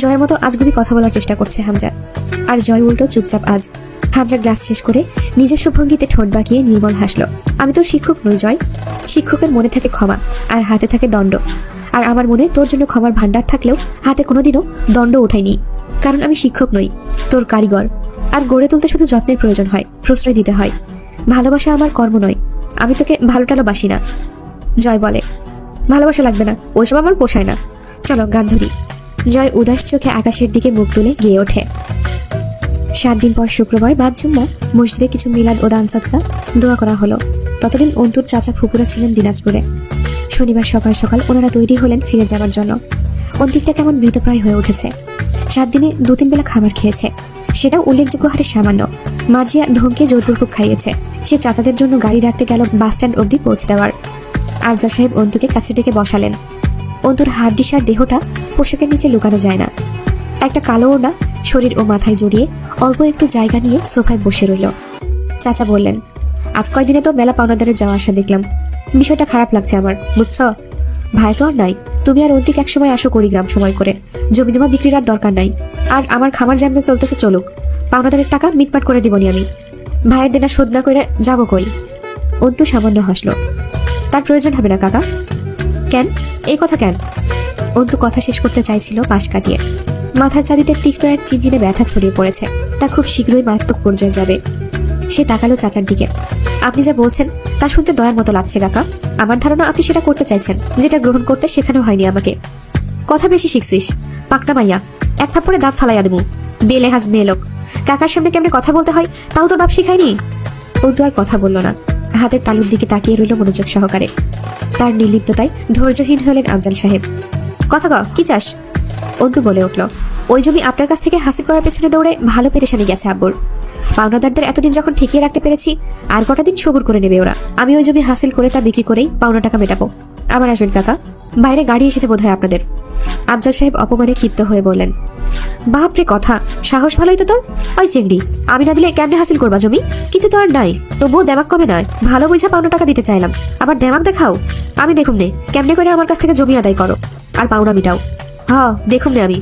জয়ের মতো আজগুবি কথা বলার চেষ্টা করছে হামজা, আর জয় উল্টো চুপচাপ আজ। হামজা গ্লাস শেষ করে নিজস্ব ভঙ্গিতে ঠোঁট বাঁকিয়ে নির্মল হাসলো। আমি তোর শিক্ষক নই জয়, শিক্ষকের মনে থাকে ক্ষমা আর হাতে থাকে দণ্ড, আর আমার মনে তোর জন্য ক্ষমার ভান্ডার থাকলেও হাতে কোনোদিনও দণ্ড ওঠাইনি, কারণ আমি শিক্ষক নই, তোর কারিগর। আর গড়ে তুলতে শুধু যত্নের প্রয়োজন হয়, প্রশ্রয় দিতে হয়। ভালোবাসা আমার কর্ম নয়, আমি তোকে ভালো টালোবাসি না। জয় বলে, ভালোবাসা লাগবে না, ওইসব আমার পোষায় না, চলো গান ধরি। জয় উদাস চোখে আকাশের দিকে মুখ তুলে গেয়ে ওঠে। 7 দিন পর শুক্রবার বাদ জুম্মা মসজিদে কিছু মিলাদ ও দান সাদকা দোয়া করা হলো। ততদিন অন্তুর চাচা ফুপুরা ছিলেন দিনাজপুরে। শনিবার সকাল সকাল ওনারা তৈরি হলেন ফিরে যাওয়ার জন্য। অন্তিকটা কেমন মৃতপ্রায় হয়ে উঠেছে, 7 দিনে 2-3 বেলা খাবার খেয়েছে, সেটাও উল্লেখযোগ্য হারে সামান্য। মার্জিয়া ধমকে জোরপূর্বক খাইয়েছে। সে চাচাদের জন্য গাড়ি রাখতে গেল বাস স্ট্যান্ড অবধি পৌঁছে দেওয়ার। আফজাল সাহেব অন্তুকে কাছে ডেকে বসালেন। অন্তুর হাড্ডিসার দেহটা পোশাকের নিচে লুকানো যায় না। একটা কালো ওড়না শরীর ও মাথায় জড়িয়ে অল্প একটু জায়গা নিয়ে সোফায় বসে রইল। চাচা বললেন, আজ কয়দিনে তো বেলা পাওনাদারের যাওয়া আসা দেখলাম, বিষয়টা খারাপ লাগছে আমার, বুঝছ? ভাই তো আর নাই, তুমি আর অন্তিক একসময় আসো কুড়িগ্রাম সময় করে, জমি জমা বিক্রির আর দরকার নাই। আর আমার খামার জানতে চলতেছে চলুক, পাওনাদারের টাকা মিটমাট করে দিবনি আমি, ভাইয়ের দেনা শোধ না করে যাবো কই? অন্তু সামান্য হাসলো। তার প্রয়োজন হবে না কাকা। কেন? এই কথা কেন? অন্তু কথা শেষ করতে চাইছিল পাশ কাটিয়ে। মাথার চাঁদিতে তীক্ষ্ণ এক চিনচিনে ব্যথা ছড়িয়ে পড়েছে, তা খুব শীঘ্রই মারাত্মক পর্যায়ে যাবে। সে তাকালো চাচার দিকে। আপনি যা বলছেন তা শুনতে দয়ার মতো লাগছে কাকা। আমার ধারণা আপনি সেটা করতে চাইছেন, যেটা গ্রহণ করতে শেখানো হয়নি আমাকে। কথা বেশি শিখছিস, পাকনা মাইয়া, এক থাপ্পড়ে দাঁত ফালাইয়া দেবো। বেলেহাজ মেয়ে লোক, কাকার সামনে কেমনে কথা বলতে হয় তাও তোর বাপ শিখায়নি? অন্তু আর কথা বলল না, হাতের তালুর দিকে তাকিয়ে রইল মনোযোগ সহকারে। তার নির্লিপ্ততায় ধৈর্যহীন হলেন আফজাল সাহেব। কথা ক, কি চাস? অন্তু বলে উঠল, ওই জমি আপনার কাছ থেকে হাসিল করার পেছনে দৌড়ে ভালো পেরেশানি গেছে আব্বুর। পাওনাদারদের এতদিন যখন ঠেকিয়ে রাখতে পেরেছি, আর কটা দিন সবুর করে নেবে ওরা। আমি ওই জমি হাসিল করে তা বিক্রি করেই পাওনা টাকা মেটাবো। আবার আসবেন কাকা, বাইরে গাড়ি এসেছে বোধহয় আপনাদের। আফজাল সাহেব অপমানে ক্ষিপ্ত হয়ে বললেন। বাপরে কথা, সাহস ভালোই তো তোর। ওই চেংড়ি, আমি না দিলে কেমনে হাসিল করবা জমি? কিছু তো আর নাই, তবুও দেমাক কমে নয়। ভালো বুঝা ৫০ টাকা দিতে চাইলাম, আবার দেমাক দেখাও। আমি দেখুন নে কেমনে করে আমার কাছ থেকে জমি আদায় করো আর পাওনা মিটাও। দেখুন নে আমি।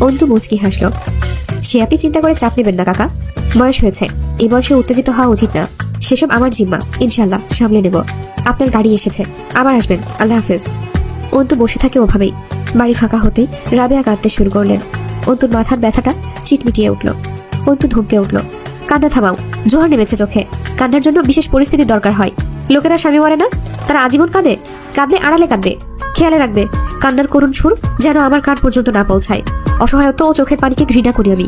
অন্তু মুচকি হাসলো। সে আপনি চিন্তা করে চাপ নেবেন না কাকা, বয়স হয়েছে, এই বয়সে উত্তেজিত হওয়া উচিত না। সেসব আমার জিম্মা, ইনশাল্লাহ সামলে নেব। আপনার গাড়ি এসেছে, আবার আসবেন, আল্লাহ হাফেজ। অন্তু বসে থাকে ওভাবেই। বাড়ি ফাঁকা হতেই রাবেয়া কাঁদতে শুরু করলেন। অন্তুর মাথার ব্যথাটা চিটমিটিয়ে উঠল। অন্তু ধমকে উঠল। কান্না থামাও, জোহর নেমেছে চোখে। কান্নার জন্য বিশেষ পরিস্থিতির দরকার হয়। লোকেরা স্বামী মরে না, তারা আজীবন কাঁদে। কাঁদলে আড়ালে কাঁদবে, খেয়ালে রাখবে কান্নার করুণ সুর যেন আমার কান পর্যন্ত না পৌঁছায়। অসহায়ত্ব ও চোখের পানিকে ঘৃণা করি আমি।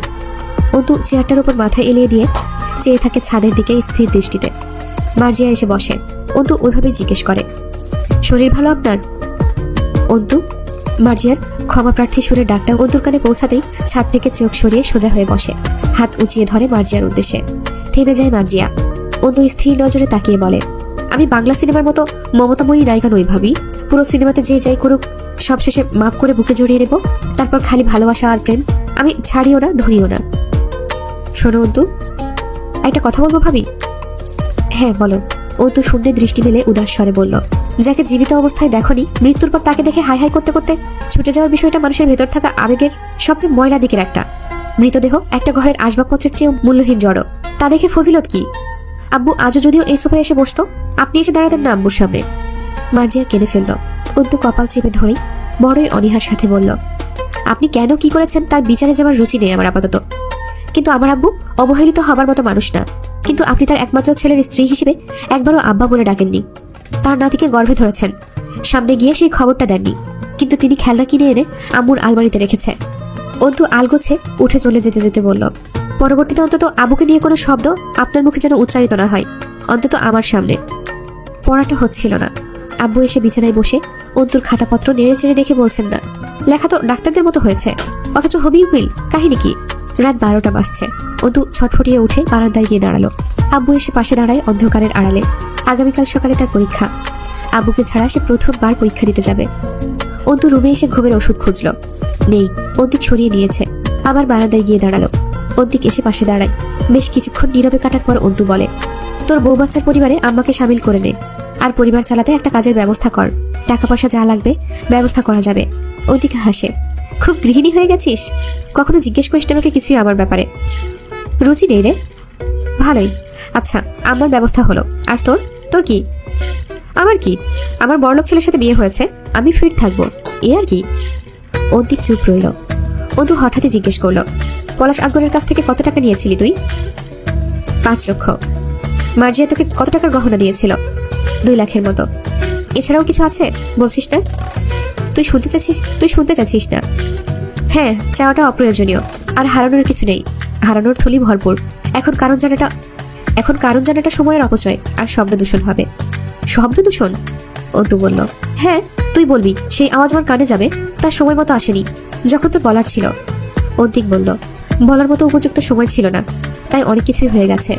অন্তু চেয়ারটার উপর মাথা এলিয়ে দিয়ে চেয়ে থাকে ছাদের দিকে স্থির দৃষ্টিতে। মার্জিয়া এসে বসে। অন্তু ওইভাবে জিজ্ঞেস করে, শরীর ভালো আপনার? অন্তু। মার্জিয়ার ক্ষমা প্রার্থী সুরের ডাকটা অন্তুর কানে পৌঁছাতেই ছাদ থেকে চোখ সরিয়ে সোজা হয়ে বসে, হাত উঁচিয়ে ধরে মার্জিয়ার উদ্দেশ্যে। থেমে যায় মার্জিয়া। অন্তু স্থির নজরে তাকিয়ে বলে, আমি বাংলা সিনেমার মতো মমতাময়ী নায়িকা নই ভাবি। পুরো সিনেমাতে যে যাই করুক সবশেষে মাপ করে বুকে জড়িয়ে নেব, তারপর খালি ভালোবাসা আর প্রেম। আমি ছাড়িও না, ধরিও না। শোনো অন্তু, একটা কথা বলবো ভাবি? হ্যাঁ বলো। অন্তু শূন্যে দৃষ্টি মেলে উদাস স্বরে বলল, যাকে জীবিত অবস্থায় দেখনি, মৃত্যুর পর তাকে দেখে হাই হাই করতে করতে ছুটে যাওয়ার বিষয়টা মানুষের ভেতর থাকা আবেগের সবচেয়ে ময়লা দিকের একটা। মৃতদেহ একটা ঘরের আসবাবপত্রের চেয়েও মূল্যহীন জড়। তা দেখে ফজিলত কি? আব্বু আজও যদিও এই সোফায় এসে বসতো, আপনি এসে দাঁড়াতেন না আব্বুর সামনে। মার্জিয়া কেঁদে ফেলল। অন্তু কপাল চেপে ধরেই বড়ই অনীহার সাথে বলল, আপনি কেন কি করেছেন তার বিচারে যাওয়ার রুচি নেই আমার আপাতত। কিন্তু আমার আব্বু অবহেলিত হবার মতো মানুষ না। কিন্তু আপনি তার একমাত্র ছেলের স্ত্রী হিসেবে একবারও আব্বা বলে ডাকেননি। তার নাতিকে গর্ভে ধরেছেন, সামনে গিয়ে সেই খবরটা দেননি। কিন্তু তিনি খেলনা কিনে এনে আম্মুর আলমারিতে রেখেছে। অন্তু আলগোছে উঠে চলে যেতে যেতে বলল, পরবর্তীতে অন্তত আবুকে নিয়ে কোনো শব্দ আপনার মুখে যেন উচ্চারিত না হয়, অন্তত আমার সামনে। পড়াটা হচ্ছিল না। আব্বু এসে বিছানায় বসে অন্তুর খাতাপত্র নেড়ে চেড়ে দেখে বলছেন না, লেখা তো ডাক্তারদের মতো হয়েছে, অথচ হবি উকিল। কাহিনী কি? রাত 12টা বাজছে। অন্তু ছটফটিয়ে উঠে বারান্দায় গিয়ে দাঁড়ালো। আব্বু এসে পাশে দাঁড়ায় অন্ধকারের আড়ালে। আগামীকাল সকালে তার পরীক্ষা। আব্বুকে ছাড়া সে প্রথমবার পরীক্ষা দিতে যাবে। অন্তু রুমে এসে ঘুমের ওষুধ খুঁজল, নেই। অন্তিক সরিয়ে নিয়েছে। আবার বারান্দায় গিয়ে দাঁড়ালো। অন্তিক এসে পাশে দাঁড়ায়। বেশ কিছুক্ষণ নীরবে কাটার পর অন্তু বলে, তোর বউ বাচ্চার পরিবারে আম্মাকে সামিল করে নে, আর পরিবার চালাতে একটা কাজের ব্যবস্থা কর। টাকা পয়সা যা লাগবে ব্যবস্থা করা যাবে। অন্তিক হাসে, খুব গৃহিণী হয়ে গেছিস? কখনো জিজ্ঞেস করিস আমাকে কিছুই আমার ব্যাপারে? রুচি নেই রে। ভালোই। আচ্ছা, আমার ব্যবস্থা হলো। আর তোর? তোর কি? আমার কি? আমার বড়লোক ছেলের সাথে বিয়ে হয়েছে, আমি ফিট থাকবো, এ আর কি। অন্তিক চুপ রইল। অন্তু হঠাৎই জিজ্ঞেস করলো, পলাশ আজগরের কাছ থেকে কত টাকা নিয়েছিলি তুই? 5 লক্ষ। মার্জিয়া তোকে কত টাকার গহনা দিয়েছিল? 2 লাখের মতো। এছাড়াও কিছু আছে বলছিস না? তুই শুনতে চাচ্ছিস না? হ্যাঁ, চাওয়াটা অপ্রয়োজনীয়। আর হারানোর কিছু নেই, হারানোর থলি ভরপুর। এখন কারণ জানাটা সময়ের অপচয় আর শব্দ দূষণ হবে। শব্দ দূষণ? অন্তু বলল, হ্যাঁ তুই বলবি সেই আওয়াজ আমার কানে যাবে, তার সময় মতো আসেনি, যখন তোর বলার ছিল। অন্তিক বলল, বলার মতো উপযুক্ত সময় ছিল না, তাই অনেক কিছুই হয়ে গেছে।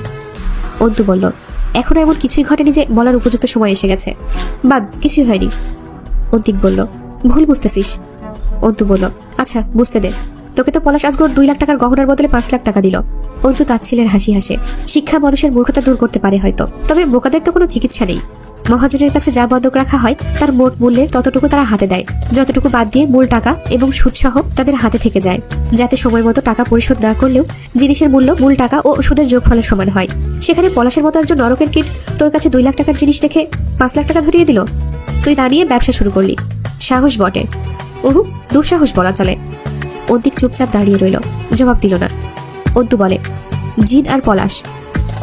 অন্তু বলল, এখনো এমন কিছুই ঘটেনি যে বলার উপযুক্ত সময় এসে গেছে। বাদ, কিছুই হয়নি। অন্তিক বলল, ভুল বুঝতেছিস। অন্তু বলল, আচ্ছা বুঝতে দে, তোকে তো পলাশ আজগর 2 লাখ টাকার গহনার বদলে 5 লাখ টাকা দিল। অন্তু তাচ্ছিলের হাসি হাসে। শিক্ষা মানুষের মূর্খতা দূর করতে পারে হয়তো, তবে বোকাদের তো কোনো চিকিৎসা নেই। মহাজনের কাছে যা বন্ধক রাখা হয় তার মোট মূল্যের ততটুকু তারা হাতে দেয়, যতটুকু বাদ দিয়ে মূল টাকা এবং সুদসহ তাদের হাতে থেকে যায়, যাতে সময় মতো টাকা পরিশোধ না করলেও জিনিসের মূল্য মূল টাকা ও সুদের যোগফলের সমান হয়। সেখানে পলাশের মতো একজন নরকের কীট তোর কাছে 2 লাখ টাকার জিনিস রেখে 5 লাখ টাকা ধরিয়ে দিল। তুই তা নিয়ে ব্যবসা শুরু করলি। সাহস বটে, দুঃসাহস বলা চলে। অন্তিক চুপচাপ দাঁড়িয়ে রইল, জবাব দিল না। অন্তু বলে, জিদ আর পলাশ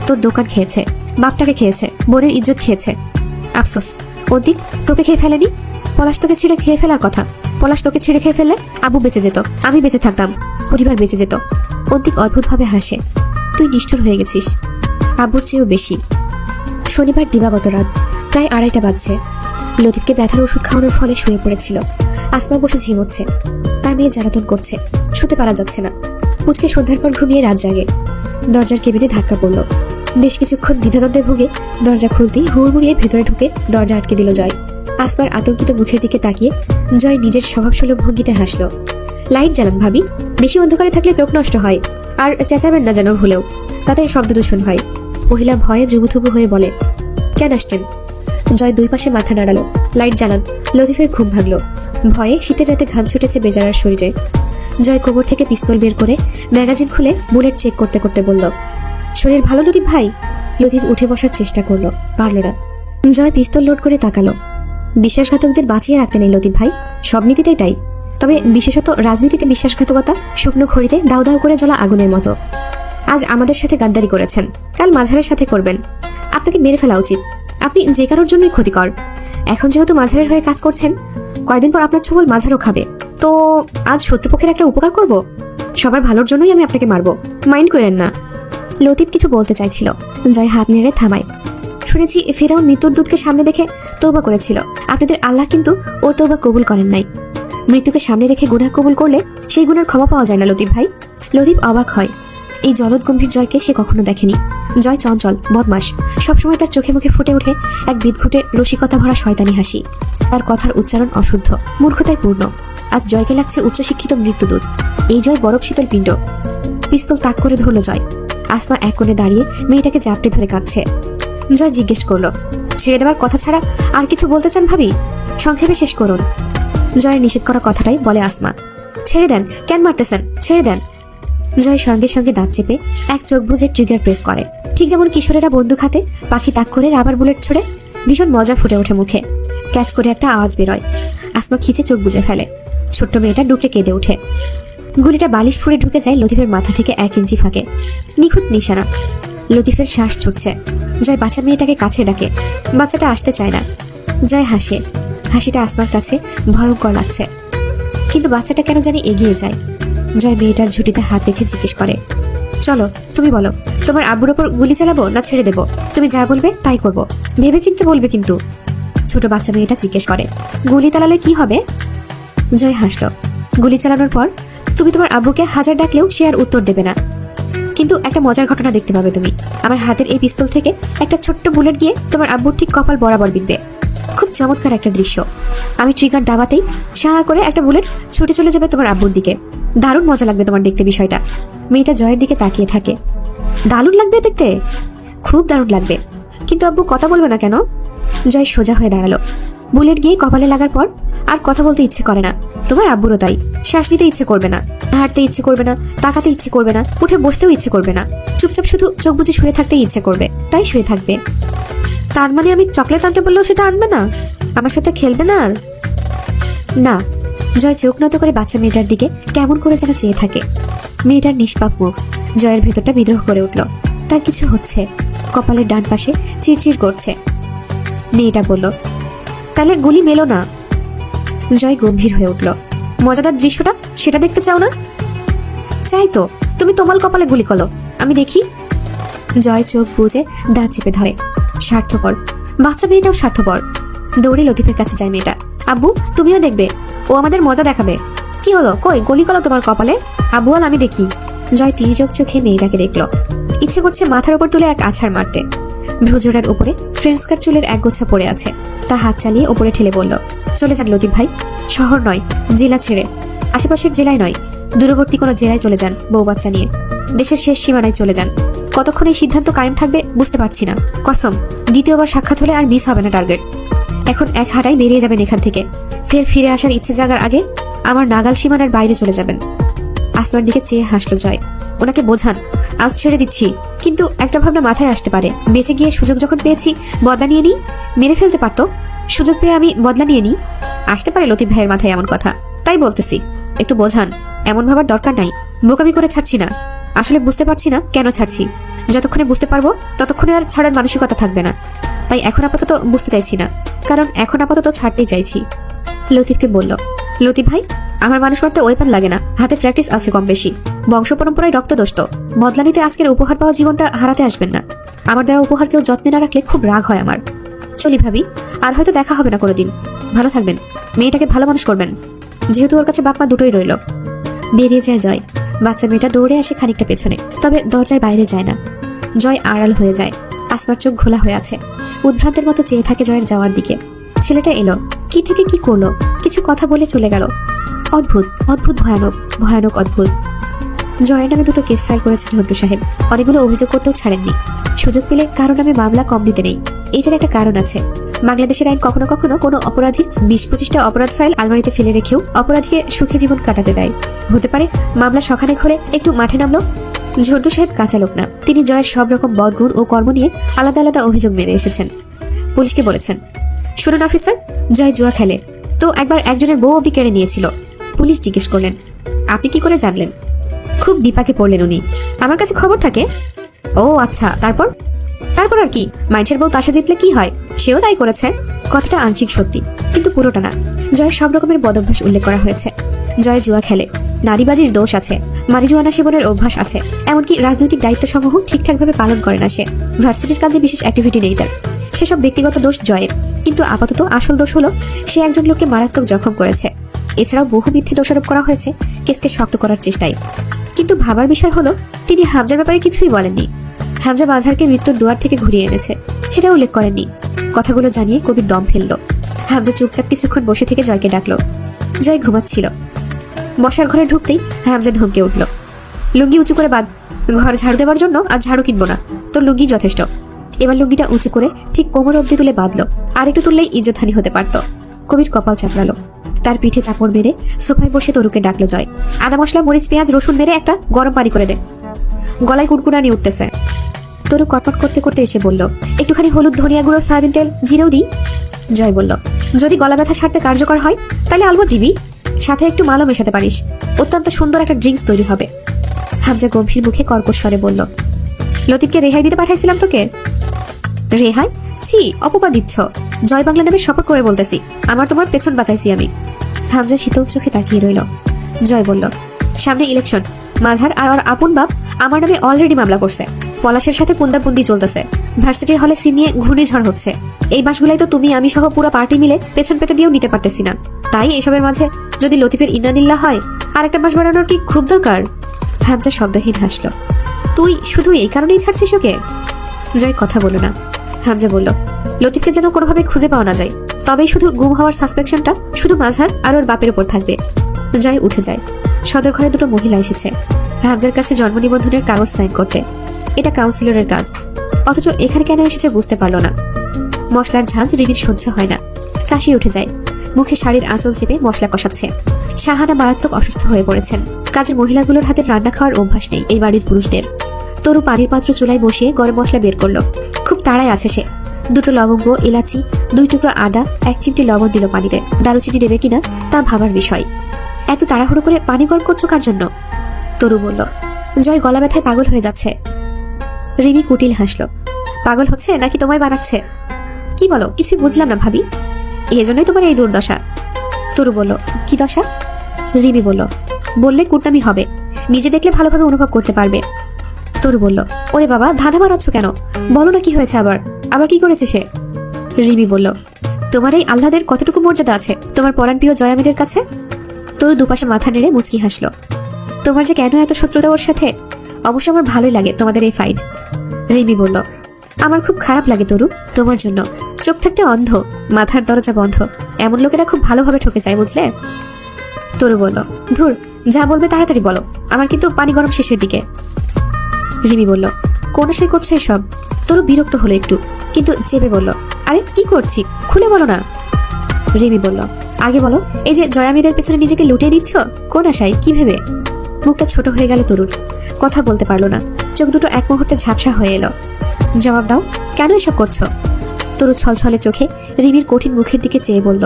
তোর দোকান খেয়েছে, বাপটাকে খেয়েছে, বোনের ইজ্জত খেয়েছে। আফসোস, অন্তিক তোকে খেয়ে ফেলেনি। পলাশ তোকে ছিঁড়ে খেয়ে ফেলার কথা। পলাশ তোকে ছিঁড়ে খেয়ে ফেললে আবু বেঁচে যেত, আমি বেঁচে থাকতাম, পরিবার বেঁচে যেত। অন্তিক অদ্ভুতভাবে হাসে। তুই নিষ্ঠুর হয়ে গেছিস, আব্বুর চেয়েও বেশি। শনিবার দিবাগত রাত, প্রায় 2:30 বাজছে। লতিফকে ব্যথার ওষুধ খাওয়ানোর ফলে শুয়ে পড়েছিল। আসমা বসে ঝিমোচ্ছে, তার মেয়ে জ্বালাতন করছে, শুতে পারা যাচ্ছে না। পুচকে সন্ধ্যার পর ঘুমিয়ে রাত জাগে। দরজার কেবিনে ধাক্কা পড়ল। বেশ কিছুক্ষণ দ্বিধাদ্বন্দ্বে ভুগে দরজা খুলতেই হুড়মুড়িয়ে ভেতরে ঢুকে দরজা আটকে দিল জয়। আসমার আতঙ্কিত মুখের দিকে তাকিয়ে জয় নিজের স্বভাবসুলভ ভঙ্গিতে হাসলো। লাইট জ্বালান ভাবি, বেশি অন্ধকারে থাকলে চোখ নষ্ট হয়। আর চেঁচাবেন না যেন ভুলেও, তাতে শব্দ দূষণ হয়। মহিলা ভয়ে জুবুথুবু হয়ে বলে, কেন আসছেন? জয় দুই পাশে মাথা নাড়ালো। লাইট জ্বালান। লতিফের ঘুম ভাঙলো। ভয়ে শীতের রাতে ঘাম ছুটেছে বেচারার শরীরে। জয় কোমর থেকে পিস্তল বের করে ম্যাগাজিন খুলে বুলেট চেক করতে করতে বলল, শরীর ভালো লতিফ ভাই? লতিফ উঠে বসার চেষ্টা করলো, পারল না। জয় পিস্তল লোড করে তাকালো। বিশ্বাসঘাতকদের বাঁচিয়ে রাখতে নেই লতিফ ভাই, সব নীতিতেই তাই। তবে বিশেষত রাজনীতিতে বিশ্বাসঘাতকতা শুকনো খড়িতে দাউ দাউ করে জ্বলা আগুনের মতো। আজ আমাদের সাথে গাদ্দারি করেছেন, কাল মাঝারের সাথে করবেন। আপনাকে মেরে ফেলা উচিত। আপনি যে কারোর জন্যই ক্ষতিকর। এখন যেহেতু মাঝারের হয়ে কাজ করছেন, কয়দিন পর আপনার ছোবল মাঝারও খাবে। তো আজ শত্রুপক্ষের একটা উপকার করব। সবার ভালোর জন্যই আমি আপনাকে মারবো, মাইন্ড করেন না। লতিফ কিছু বলতে চাইছিল, জয় হাত নেড়ে থামায়। শুনেছি ফেরাউন মৃত্যুর দূতকে সামনে দেখে তওবা করেছিল। আপনাদের আল্লাহ কিন্তু ওর তওবা কবুল করেন নাই। মৃত্যুকে সামনে রেখে গুনাহ কবুল করলে সেই গুনার ক্ষমা পাওয়া যায় না লতিফ ভাই। লতিফ অবাক হয়। এই জলদ গম্ভীর জয়কে সে কখনো দেখেনি। জয় চঞ্চল, বদমাস। সবসময় তার চোখে মুখে ফুটে ওঠে এক বিদঘুটে রসিকতা ভরা শয়তানি হাসি। তার কথার উচ্চারণ অশুদ্ধ, মূর্খতায় পূর্ণ। আজ জয়কে লাগছে উচ্চশিক্ষিত মৃত্যুদূত। এই জয় বরফ শীতল পিণ্ড। পিস্তল তাক করে ধরল জয়। আসমা এক কোণে দাঁড়িয়ে মেয়েটাকে জাপটে ধরে কাঁদছে। জয় জিজ্ঞেস করলো, ছেড়ে দেওয়ার কথা ছাড়া আর কিছু বলতে চান ভাবি? সংক্ষেপে শেষ করুন। জয়ের নিষেধ করা কথাটাই বলে আসমা। ছেড়ে দেন, কেন মারতেছেন? ছেড়ে দেন। জয় সঙ্গে সঙ্গে দাঁত চেপে এক চোখ বুজে ট্রিগার প্রেস করে, ঠিক যেমন কিশোরেরা বন্দুক হাতে পাখি তাক করে রাবার বুলেট ছুড়ে। ভীষণ মজা ফুটে ওঠে মুখে। ক্যাচ করে একটা আওয়াজ বেরোয়। আসমা খিচে চোখ বুজে ফেলে। ছোট্ট মেয়েটা ডুকরে কেঁদে ওঠে। গুলিটা বালিশ ফুঁড়ে ঢুকে যায় লতিফের মাথা থেকে 1 ইঞ্চি ফাঁকে। নিখুঁত নিশানা। লতিফের শ্বাস ছুটছে। জয় বাচ্চা মেয়েটাকে কাছে ডাকে। বাচ্চাটা আসতে চায় না। জয় হাসে। হাসিটা আসমার কাছে ভয়ঙ্কর লাগছে, কিন্তু বাচ্চাটা কেন জানি এগিয়ে যায়। জয় মেয়েটার ঝুঁটিতে হাত রেখে জিজ্ঞেস করে, চলো তুমি বলো, তোমার আব্বুর ওপর গুলি চালাবো না ছেড়ে দেবো? তুমি যা বলবে তাই করব, ভেবে চিন্তে বলবে কিন্তু। ছোট বাচ্চা মেয়েটা জিজ্ঞেস করে, গুলি চালালে কি হবে? জয় হাসলো। গুলি চালানোর পর তুমি তোমার আব্বুকে 1000 ডাকলেও সে আর উত্তর দেবে না। কিন্তু একটা মজার ঘটনা দেখতে পাবে তুমি। আমার হাতের এই পিস্তল থেকে একটা ছোট্ট বুলেট গিয়ে তোমার আব্বুর ঠিক কপাল বরাবর বিঁধবে। খুব চমৎকার একটা দৃশ্য। আমি ট্রিগার দাবাতেই সাহা করে একটা বুলেট ছুটে চলে যাবে তোমার আব্বুর দিকে। দারুণ মজা লাগবে তোমার দেখতে বিষয়টা। মেয়েটা জয়ের দিকে তাকিয়ে থাকে। দারুণ লাগবে দেখতে? খুব দারুণ লাগবে। কিন্তু আব্বু কথা বলবে না কেন? জয় সোজা হয়ে দাঁড়ালো। বুলেট গিয়ে কপালে লাগার পর আর কথা বলতে ইচ্ছে করে না। তোমার আব্বুরও তাই। শ্বাস নিতে ইচ্ছে করবে না, হাঁটতে ইচ্ছে করবে না, তাকাতে ইচ্ছে করবে না, উঠে বসতেও ইচ্ছে করবে না। চুপচাপ শুধু চোখ বুজে শুয়ে থাকতেই ইচ্ছে করবে, তাই শুয়ে থাকবে। তার মানে আমি চকলেট আনতে বললেও সেটা আনবে না? আমার সাথে খেলবে না? আর না। জয় চোখ নত করে বাচ্চা মেয়েটার দিকে কেমন করে যেন চেয়ে থাকে। মেয়েটার নিষ্পাপ মুখ। জয়ের ভেতরটা বিদ্রোহ করে উঠল। তার কিছু হচ্ছে। কপালের ডান পাশে চিরচির করছে। মেয়েটা বলল, তাহলে গুলি মেলো না। জয় গম্ভীর হয়ে উঠল। মজাদার দৃশ্যটা সেটা দেখতে চাও না? চাই তো। তুমি তোমার কপালে গুলি করো, আমি দেখি। জয় চোখ বুজে দাঁত চেপে ধরে। স্বার্থপর। বাচ্চা মেয়েটাও স্বার্থপর। দৌড়ে লতিফের কাছে যায় মেয়েটা। আব্বু তুমিও দেখবে, ও আমাদের মজা দেখাবে। কি হলো, কই গুলি করো তোমার কপালে? আব্বু আল আমি দেখি। জয় তির্যক চোখে মেয়েটাকে দেখলো। ইচ্ছে করছে মাথার উপর তুলে এক আছাড় মারতে। ভ্রুজোড়ার উপরে ফ্রেঞ্চ কাট চুলের একগোছা পড়ে আছে। তা হাত চালিয়ে ওপরে ঠেলে বলল, চলে যান লতিফ ভাই। শহর নয়, জেলা ছেড়ে। আশেপাশের জেলায় নয়, দূরবর্তী কোনো জেলায় চলে যান বউ বাচ্চা নিয়ে। দেশের শেষ সীমানায় চলে যান। কতক্ষণ এই সিদ্ধান্ত কায়েম থাকবে বুঝতে পারছি না। কসম, দ্বিতীয়বার সাক্ষাৎ হলে আর মিস হবে না টার্গেট। এখন এক হাঁটায় বেরিয়ে যাবেন এখান থেকে। ফের ফিরে আসার ইচ্ছে জাগার আগে আমার নাগাল সীমানার বাইরে চলে যাবেন। আসমার দিকে চেয়ে হাসলো জয়। ওনাকে বোঝান, আজ ছেড়ে দিচ্ছি, কিন্তু একটা ভাবনা মাথায় আসতে পারে। বেঁচে গিয়ে সুযোগ যখন পেয়েছি বদলা নিয়ে নিই। মেরে ফেলতে পারতো, সুযোগ পেয়ে আমি বদলা নিয়ে নিই। আসতে পারে লতিফ ভাইয়ের মাথায় এমন কথা, তাই বলতেছি একটু বোঝান। এমন ভাবার দরকার নাই। বোকামি করে ছাড়ছি না। আসলে বুঝতে পারছি না কেন ছাড়ছি। যতক্ষণে বুঝতে পারবো ততক্ষণে আর ছাড়ার মানসিকতা থাকবে না। তাই এখন আপাতত বুঝতে চাইছি না, কারণ এখন আপাতত ছাড়তেই চাইছি। লতিফকে বলল, লতিফ ভাই আমার মানুষ মারতে ওয়েপন লাগে না, হাতে প্র্যাকটিস আছে কম বেশি। বংশ পরম্পরায় রক্তদোস্ত। বদলা নিতে আজকের উপহার পাওয়া জীবনটা হারাতে আসবেন না। আমার দেওয়া উপহার কেউ যত্নে না রাখলে খুব রাগ হয় আমার। চলি ভাবি, আর হয়তো দেখা হবে না কোনোদিন। ভালো থাকবেন। মেয়েটাকে ভালো মানুষ করবেন, যেহেতু ওর কাছে বাপ মা দুটোই রইল। বেরিয়ে যায় জয়। বাচ্চা মেয়েটা দৌড়ে আসে খানিকটা পেছনে, তবে দরজার বাইরে যায় না। জয় আড়াল হয়ে যায়। আসমার চোখ ঘোলা হয়ে আছে। উদ্ভ্রান্তের মতো চেয়ে থাকে জয়ের যাওয়ার দিকে। ছেলেটা এলো, কি থেকে কি করলো, কিছু কথা বলে চলে গেল। অদ্ভুত, অদ্ভুত, ভয়ানক, ভয়ানক, অদ্ভুত। জয়ের নামে 2টো কেস ফাইল করেছে ঝন্টু সাহেব। অনেকগুলো অভিযোগ করতেও ছাড়েননি। সুযোগ পেলে কারো নামে মামলা কম দিতে নেই। এইটার একটা কারণ আছে। বাংলাদেশের আইন কখনো কখনো কোনো অপরাধীর 20-25টা অপরাধ ফাইল আলমারিতে ফেলে রেখেও অপরাধীকে সুখে জীবন কাটাতে দেয়। হতে পারে মামলা সখানেক হলে একটু মাঠে নামলো। ঝন্টু সাহেব কাঁচা লোক না। তিনি জয়ের সব রকম বদগুণ ও কর্ম নিয়ে আলাদা আলাদা অভিযোগ মেরে এসেছেন। পুলিশকে বলেছেন, শুনুন অফিসার, জয় জুয়া খেলে, তো একবার একজনের বউ অবধি কেড়ে নিয়েছিল। পুলিশ জিজ্ঞেস করলেন, আপনি কি করে জানলেন? খুব বিপাকে পড়লেন উনি। আমার কাছে খবর থাকে। ও আচ্ছা, তারপর? তারপর আর কি, মানুষের বউ তাসা জিতলে কি হয়, সেও তাই করেছে। কথাটা আংশিক সত্যি, কিন্তু পুরোটা না। জয়ের সব রকমের বদভ্যাস উল্লেখ করা হয়েছে। জয় জুয়া খেলে, নারীবাজির দোষ আছে, মারিজুয়ানা সেবনের অভ্যাস আছে, এমনকি রাজনৈতিক দায়িত্বসমূহ ঠিকঠাকভাবে পালন করে না সে। ভার্সিটির কাজে বিশেষ অ্যাক্টিভিটি নেই তার। সেসব ব্যক্তিগত দোষ জয়ের, কিন্তু আপাতত আসল দোষ হলো সে একজন লোককে মারাত্মক জখম করেছে। এছাড়াও বহু মিথ্যে দোষারোপ করা হয়েছে কেসকে শক্ত করার চেষ্টায়। কিন্তু ভাবার বিষয় হলো তিনি হামজার ব্যাপারে কিছুই বলেননি। হামজা মাঝারকে মৃত্যুর দুয়ার থেকে ঘুরিয়ে এনেছে, সেটা উল্লেখ করেননি। কথাগুলো জানিয়ে কবির দম ফেললো। হামজা চুপচাপ কিছুক্ষণ বসে থেকে জয়কে ডাকলো। জয় ঘুমাচ্ছিল। বসার ঘরে ঢুকতেই হামজা ধমকে উঠল, লুঙ্গি উঁচু করে বাঁধ। ঘর ঝাড়ু দেওয়ার জন্য আর ঝাড়ু কিনবো না, তোর লুঙ্গি যথেষ্ট। এবার লুঙ্গিটা উঁচু করে ঠিক কোমর অব্দি তুলে বাঁধলো। আর একটু তুললেই ইজ্জতহানি হতে পারত। কবির কপাল চাপড়ালো। তার পিঠে চাপড় মেরে সোফায় বসে তরুকে ডাকলো জয়, আদা মশলা মরিচ পেঁয়াজ রসুন মেরে একটা গরম পানি করে দে। গলায় কুড়কুড়ানি উঠতেছে। তরু কটমট করতে করতে এসে বলল, একটুখানি হলুদ, ধনিয়া গুঁড়ো, সয়াবিন তেল, জিরেও দিই। জয় বলল, যদি গলা ব্যথা সারতে কার্যকর হয় তাহলে আলবো দিবি, সাথে একটু মালও মেশাতে পারিস, অত্যন্ত সুন্দর একটা ড্রিঙ্কস তৈরি হবে। হামজা গম্ভীর মুখে কর্কশ স্বরে বলল, লতিফকে রেহাই দিতে পাঠাইছিলাম তোকে। রেহাই? ছি, অপবাদ দিচ্ছ। জয় বাংলা নামে শপথ করে বলতেছি, আমার তোমার পেছন বাঁচাইছি আমি। হামজা শীতল চোখে তাকিয়ে রইল। জয় বলল, সামনে ইলেকশন, মাঝার আর ওর আপন বাপ আমার নামে অলরেডি মামলা করছে। পলাশের সাথে পুন্দাপুন্দি চলতেছে। ভার্সিটির হলে সিন নিয়ে ঘূর্ণিঝড় হচ্ছে। এই মাসগুলাই তো তুমি আমি সহ পুরো পার্টি মিলে পেছন পেতে দিয়েও নিতে পারতেছি না। তাই এসবের মাঝে যদি লতিফের ইন্নানিল্লাহ হয়, আর একটা মাস বাড়ানোর কি খুব দরকার? হামজা শব্দহীন হাসলো। তুই শুধু এই কারণেই ছাড়ছিস ওকে? জয় কথা বলো না। হামজা বলল, লতিফকে যেন কোনোভাবে খুঁজে পাওয়া না যায়, তবেই শুধু গুম হওয়ার সাসপেকশনটা শুধু মাঝার আর ওর বাপের উপর থাকবে। জয় উঠে যায়। সদর ঘরে 2টো মহিলা এসেছে হামজার কাছে জন্ম নিবন্ধনের কাগজ সাইন করতে। এটা কাউন্সিলরের কাজ, অথচ এখানে কেন এসেছে বুঝতে পারলো না। মশলার ঝাঁঝ রিমির সহ্য হয় না, কাশি উঠে যায়। মুখে শাড়ির আঁচল চেপে মশলা কষাচ্ছে। শাহানা মারাত্মক অসুস্থ হয়ে পড়েছেন। কাজের মহিলাগুলোর হাতে রান্না খাওয়ার অভ্যাস নেই এই বাড়ির পুরুষদের। তরু পানির পাত্র চুলায় বসিয়ে গরম মশলা বের করলো। খুব তাড়ায় আছে সে। 2টো লবঙ্গ, এলাচি, 2 টুকরো আদা, 1 চিমটি লবণ দিল পানিতে। দারুচিনি দেবে কিনা তা ভাবার বিষয়। এত তাড়াহুড়ো করে পানি গরম করছো কার জন্য? তরু বলল, জয় গলা ব্যথায় পাগল হয়ে যাচ্ছে। রিমি কুটিল হাসলো। পাগল হচ্ছে নাকি তোমায় বানাচ্ছে? কি বলো, কিছুই বুঝলাম না ভাবি। এই জন্যই তোমার এই দুর্দশা। তরু বলল, কি দশা? রিমি বলল, বললে কুটনামি হবে, নিজে দেখলে ভালোভাবে অনুভব করতে পারবে। তরু বলল, ওরে বাবা, ধাঁধা মারাচ্ছ কেন? বলো না কি হয়েছে আবার, আবার কি করেছে সে? রিমি বলল, তোমার এই আহ্লাদের কতটুকু মর্যাদা আছে তোমার পরাণপ্রিয় জয়ামিনের কাছে? তরু দুপাশে মাথা নেড়ে মুচকি হাসলো। তোমার যে কেন এত শত্রুতা ওর সাথে? অবশ্য আমার ভালোই লাগে তোমাদের এই ফাইট। রিমি বলল, আমার খুব খারাপ লাগে তরু তোমার জন্য। চোখ থাকতে অন্ধ, মাথার দরজা বন্ধ, এমন লোকেরা খুব ভালোভাবে ঠকে যায় বুঝলে। তরু বলল, ধুর, যা বলবে তাড়াতাড়ি বলো, আমার কিন্তু পানি গরম শেষের দিকে। রিমি বলল, কোন আশায় করছো এসব? তরু বিরক্ত হলো একটু, কিন্তু চেপে বলল, আরে কি করছি, খুলে বলো না। রিমি বলল, আগে বলো, এই যে জয়ামিরের পেছনে নিজেকে লুটিয়ে দিচ্ছ, কোন আশায়, কি ভেবে? মুখটা ছোট হয়ে গেল তরুর, কথা বলতে পারলো না। চোখ দুটো এক মুহূর্তে ঝাপসা হয়ে এলো। জবাব দাও, কেন এসব করছো? তরু ছলছলে চোখে রিমির কঠিন মুখের দিকে চেয়ে বলল,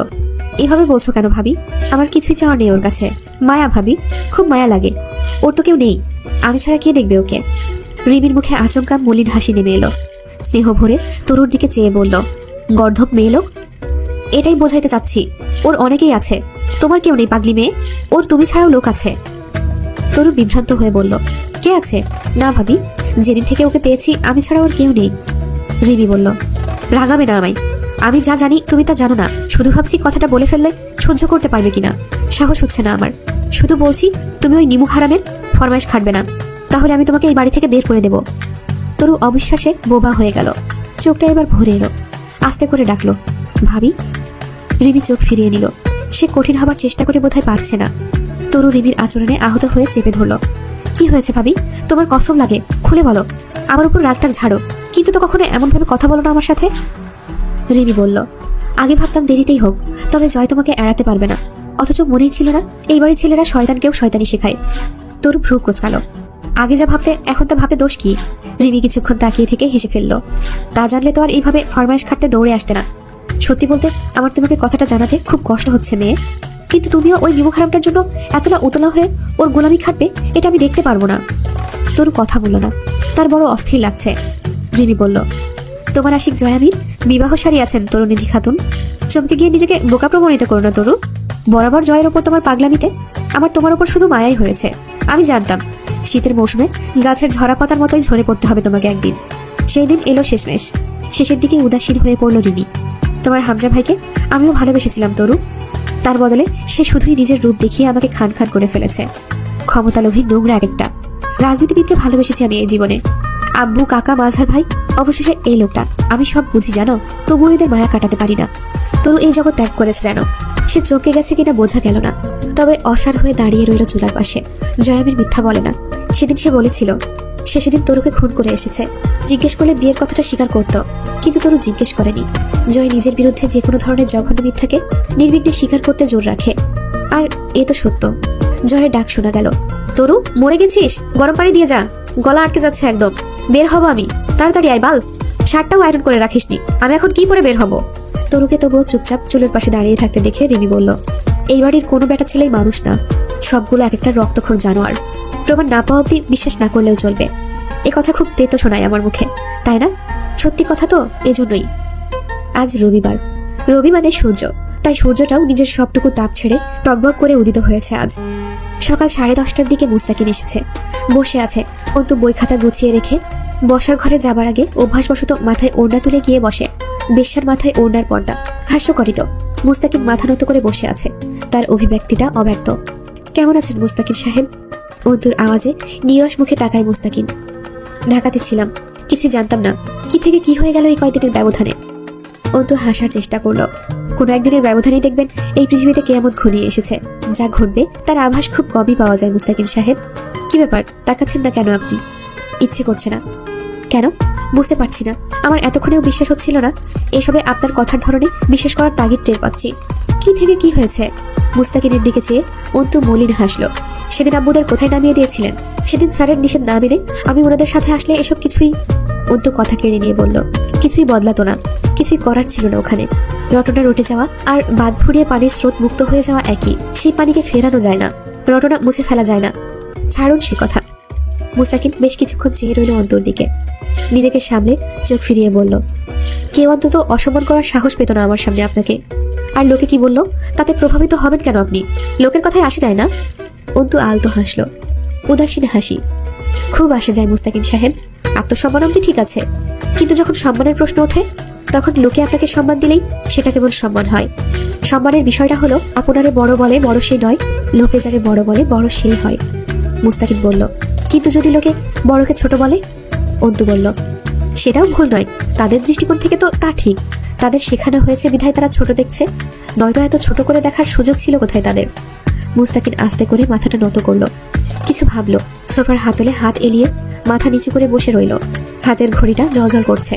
এভাবে বলছো কেন ভাবি? আমার কিছুই চাওয়ার নেই ওর কাছে। মায়া ভাবি, খুব মায়া লাগে। ওর তো কেউ নেই, আমি ছাড়া কে দেখবে ওকে? রিমির মুখে আচমকা মলিন হাসি নেমে এলো। স্নেহ ভরে তরুর দিকে চেয়ে বলল, গর্ধব মেয়ে লোক। এটাই বোঝাইতে চাচ্ছি, ওর অনেকেই আছে, তোমার কেউ নেই পাগলি মেয়ে, ওর তুমি ছাড়াও লোক আছে। তরু বিভ্রান্ত হয়ে বলল, কে আছে? না ভাবি, যেদিন থেকে ওকে পেয়েছি আমি ছাড়া ওর কেউ নেই। রিমি বলল, রাগাবে না আমায়, আমি যা জানি তুমি তা জানো না। শুধু ভাবছি কথাটা বলে ফেললে সহ্য করতে পারবে কিনা, সাহস হচ্ছে না আমার। শুধু বলছি তুমি ওই নিমুখ হারামের ফরমাইশ খাটবে না, তাহলে আমি তোমাকে এই বাড়ি থেকে বের করে দেব। তরু অবিশ্বাসে বোবা হয়ে গেল। চোখটা এবার ভরে এলো। আস্তে করে ডাকলো, ভাবি। রিমি চোখ ফিরিয়ে নিল। সে কঠিন হবার চেষ্টা করে বোধহয় পারছে না। তরু রিমির আচরণে আহত হয়ে চেপে ধরল। কি হয়েছে ভাবি? তোমার কসম লাগে, খুলে বলো। আমার উপর রাগটাক ঝাড়ো, কিন্তু তো কখনো এমনভাবে কথা বলো না আমার সাথে। রিমি বলল, আগে ভাবতাম দেরিতেই হোক, তবে জয় তোমাকে এড়াতে পারবে না। অথচ মনেই ছিল না এই বাড়ির ছেলেরা শয়তানকেও শয়তানি শেখায়। তরু ভ্রু কোচকালো। আগে যা ভাবতে এখন তা ভাবতে দোষ কি? রিমি কিছুক্ষণ তাকিয়ে থেকে হেসে ফেলল। তা জানলে তো আর এইভাবে ফরমাইশ খাটতে দৌড়ে আসতে না। সত্যি বলতে আমার তোমাকে কথাটা জানাতে খুব কষ্ট হচ্ছে মেয়ে, কিন্তু তুমিও ওই নিমু খারাপটার জন্য এতটা উতলা হয়ে ওর গোলামি খাটবে এটা আমি দেখতে পারবো না। তরু কথা বলল না, তার বড় অস্থির লাগছে। রিমি বলল, তোমার আশিক জয়ামির বিবাহ সারি আছেন তরুনিধি খাতুন। চমকে গিয়ে নিজেকে বোকা প্রমাণিত করো না তরু। বরাবর জয়ের ওপর তোমার পাগলামিতে আমার তোমার ওপর শুধু মায়াই হয়েছে। আমি জানতাম শীতের মৌসুমে গাছের ঝরা পাতার মতোই ঝরে পড়তে হবে তোমাকে একদিন। সেই দিন এলো শেষমেশ। শেষের দিকে উদাসীন হয়ে পড়ল রিমি। তোমার হামজা ভাইকে আমিও ভালোবেসেছিলাম তরু। তার বদলে সে শুধুই নিজের রূপ দেখিয়ে আমাকে খান খান করে ফেলেছে। ক্ষমতালোভী নোংরা একটা রাজনীতিবিদকে ভালোবেসেছি আমি এই জীবনে। আব্বু, কাকা, মাঝার ভাই, অবশেষে এই লোকটা। আমি সব বুঝি জানো, তবুও এদের মায়া কাটাতে পারি না। তরু এই জগৎ ত্যাগ করেছে জানো। সে চমকে গেছে কিনা বোঝা গেল না, তবে অসার হয়ে দাঁড়িয়ে রইল চুলার পাশে। জয়ামির মিথ্যা বলে না। সেদিন সে বলেছিল সে সেদিন তরুকে খুন করে এসেছে। জিজ্ঞেস করলে বিয়ের কথাটা স্বীকার করত, কিন্তু তরু জিজ্ঞেস করেনি। জয় নিজের বিরুদ্ধে যে কোনো ধরনের জঘন্য মিথ্যাকে নির্বিঘ্নে স্বীকার করতে জোর রাখে। আর এ তো সত্য। জয়ের ডাক শোনা গেল, তরু মরে গেছিস? গরম পানি দিয়ে যা, গলা আটকে যাচ্ছে একদম। বের হবো আমি, তাড়াতাড়ি আয় বাল। শার্টটাও আয়রন করে রাখিসনি, আমি এখন কি পরে বের হবো? তরুকে তবুও চুপচাপ চুলের পাশে দাঁড়িয়ে থাকতে দেখে রিমি বলল, এই বাড়ির কোনো বেটা ছেলেই মানুষ না, সবগুলো এক একটা রক্তখোর জানোয়ার। প্রমাণ না পাওয়া অব্দি বিশ্বাস না করলেও চলবে। এ কথা খুব তেতো শোনায় আমার মুখে, তাই না? সত্যি কথা তো, এজন্যই। আজ রবিবার, রবি মানে সূর্য, তাই সূর্যটাও নিজের সবটুকু তাপ ছেড়ে টকবক করে উদিত হয়েছে আজ। সকাল 10:30টার দিকে মুস্তাকিন এসেছে। বসে আছে, অন্তু বই খাতা গুছিয়ে রেখে বসার ঘরে যাবার আগে অভ্যাসবশত মাথায় ওড়না তুলে গিয়ে বসে। বেশ্যার মাথায় ওড়নার পর্দা, হাস্যকরই তো। মুস্তাকিন মাথা নত করে বসে আছে, তার অভিব্যক্তিটা অব্যক্ত। কেমন আছেন মুস্তাকিন সাহেব? অন্তুর আওয়াজে নীরস মুখে তাকায় মুস্তাকিন। ঢাকাতে ছিলাম, কিছুই জানতাম না কি থেকে কি হয়ে গেল এই কয়দিনের ব্যবধানে। অন্তু হাসার চেষ্টা করলো। কোনো একদিনের ব্যবধানেই দেখবেন এই পৃথিবীতে কেয়ামত ঘনিয়ে এসেছে। যা ঘটবে তার আভাস খুব কমই পাওয়া যায় মুস্তাকিন সাহেব। কি ব্যাপার, তাকাচ্ছেন না কেন আপনি? ইচ্ছে করছে না। কেন? বুঝতে পারছি না। আমার এতক্ষণেও বিশ্বাস হচ্ছিল না। এসবে আপনার কথার ধরনে বিশ্বাস করার তাগিদ টের পাচ্ছি। কি থেকে কি হয়েছে? মুস্তাকিনের দিকে চেয়ে অন্তু মলিন হাসলো। সেদিন আব্বুদের কোথায় নামিয়ে দিয়েছিলেন? সেদিন স্যারের নিষেধ না মেনে আমি ওনাদের সাথে আসলে এসব কিছুই। অন্তু কথা কেড়ে নিয়ে বলল, কিছুই বদলাতো না, কিছুই করার ছিল না ওখানে। রটনা রটে যাওয়া আর বাঁধ ফুরিয়ে পানির স্রোত মুক্ত হয়ে যাওয়া একই। সেই পানিকে ফেরানো যায় না, রটনা মুছে ফেলা যায় না। ছাড়ুন সে কথা। মুস্তাকিন বেশ কিছুক্ষণ চেয়ে রইল অন্তুর দিকে। নিজেকে সামলে চোখ ফিরিয়ে বলল, কেউ অন্তত অসম্মান করার সাহস পেত না আমার সামনে আপনাকে। আর লোকে কি বলল তাতে প্রভাবিত হবেন কেন আপনি? লোকের কথায় আসে যায় না? অন্তু আলতো হাসলো, উদাসীন হাসি। খুব আসে যায় মুস্তাকিন সাহেব। আত্মসম্মান অব্দি ঠিক আছে, কিন্তু যখন সম্মানের প্রশ্ন ওঠে তখন লোকে আপনাকে সম্মান দিলেই সেটা কেবল সম্মান হয়। সম্মানের বিষয়টা হলো আপনারে বড় বলে বড় সে নয়, লোকে যারে বড় বলে বড় সেই হয়। মুস্তাকিন বলল, কিন্তু যদি লোকে বড়কে ছোট বলে? অন্তু বলল, সেটাও ভুল নয়। তাদের দৃষ্টিকোণ থেকে তো তা ঠিক। তাদের শেখানো হয়েছে বিধায় তারা ছোট দেখছে, নয়তো এত ছোট করে দেখার সুযোগ ছিল কোথায় তাদের? মুস্তাকিন আস্তে করে মাথাটা নত করলো, কিছু ভাবলো। সোফার হাতলে হাত এলিয়ে মাথা নিচু করে বসে রইল। হাতের ঘড়িটা জ্বলজ্বল করছে।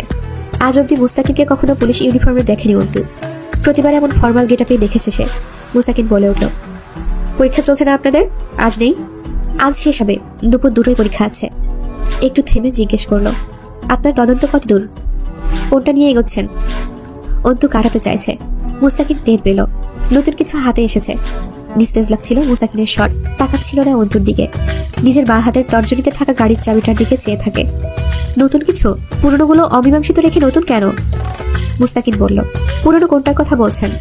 আজ অব্দি মুস্তাকিনকে কখনো পুলিশ ইউনিফর্মে দেখেনি অন্তু। প্রতিবার এমন ফর্মাল গেটআপে দেখেছে সে। মুস্তাকিন বলে উঠল, পরীক্ষা চলছে না আপনাদের? আজ নেই? আজ শেষ হবে, দুপুর 2টোয় পরীক্ষা আছে। একটু থেমে জিজ্ঞেস করলো, আপনার তদন্ত কত দূর? কোনটা নিয়ে এগোচ্ছেন? অন্তু কাটাতে চাইছে। মুস্তাকিন টের পেল নতুন কিছু হাতে এসেছে। নিস্তেজ লাগছিল মুস্তাকিনের শট। তাকাচ্ছিল না অন্তুর দিকে। নিজের বাঁ হাতের তর্জনীতে থাকা গাড়ির চাবিটার দিকে চেয়ে থাকে। নতুন কিছু? পুরনোগুলো অমীমাংসিত রেখে নতুন কেন? মুস্তাকিন বলল, পুরনো কোনটার কথা বলছেন?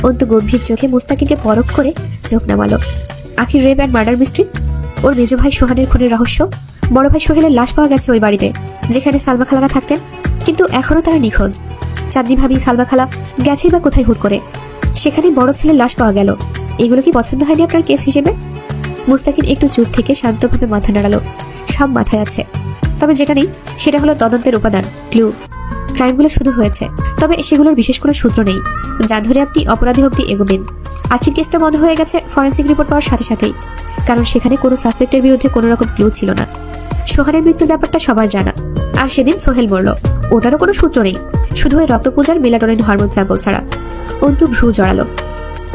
অন্তু গম্ভীর চোখে মুস্তাকিনকে পরখ করে চোখ নামালো। আখির রেপ অ্যান্ড মার্ডার মিস্ট্রি, ওর মেজ ভাই সোহানের খুনের রহস্য। বড় ভাই সোহেলের লাশ পাওয়া গেছে ওই বাড়িতে যেখানে সালমা খালারা থাকতেন, কিন্তু এখনো তারা নিখোঁজ। চাঁদনি ভাবি সালমা খালা গেছেই বা কোথায় হুট করে? সেখানে বড় ছেলের লাশ পাওয়া গেল। এগুলো কি পছন্দ হয়নি আপনার কেস হিসেবে? মুস্তাকিন একটু চুপ থেকে শান্তভাবে মাথা নাড়ালো। সব মাথায় আছে, তবে যেটা নেই সেটা হলো তদন্তের উপাদান, ক্লু। ক্রাইমগুলো শুধু হয়েছে, তবে সেগুলোর বিশেষ কোনো সূত্র নেই যা ধরে আপনি অপরাধী অবধি এগোবেন। আখির কেসটা বন্ধ হয়ে গেছে ফরেন্সিক রিপোর্ট পাওয়ার সাথে সাথেই, কারণ সেখানে কোনো সাসপেক্টের বিরুদ্ধে কোনো রকম ক্লু ছিল না। সোহানের মৃত্যুর ব্যাপারটা সবার জানা, আর সেদিন সোহেল মরল, ওটারও কোনো সূত্র নেই, শুধু ওই রক্তপূজার মেলাটোনিন হরমোন স্যাম্পল ছাড়া। অন্তু ভ্রু জড়ালো।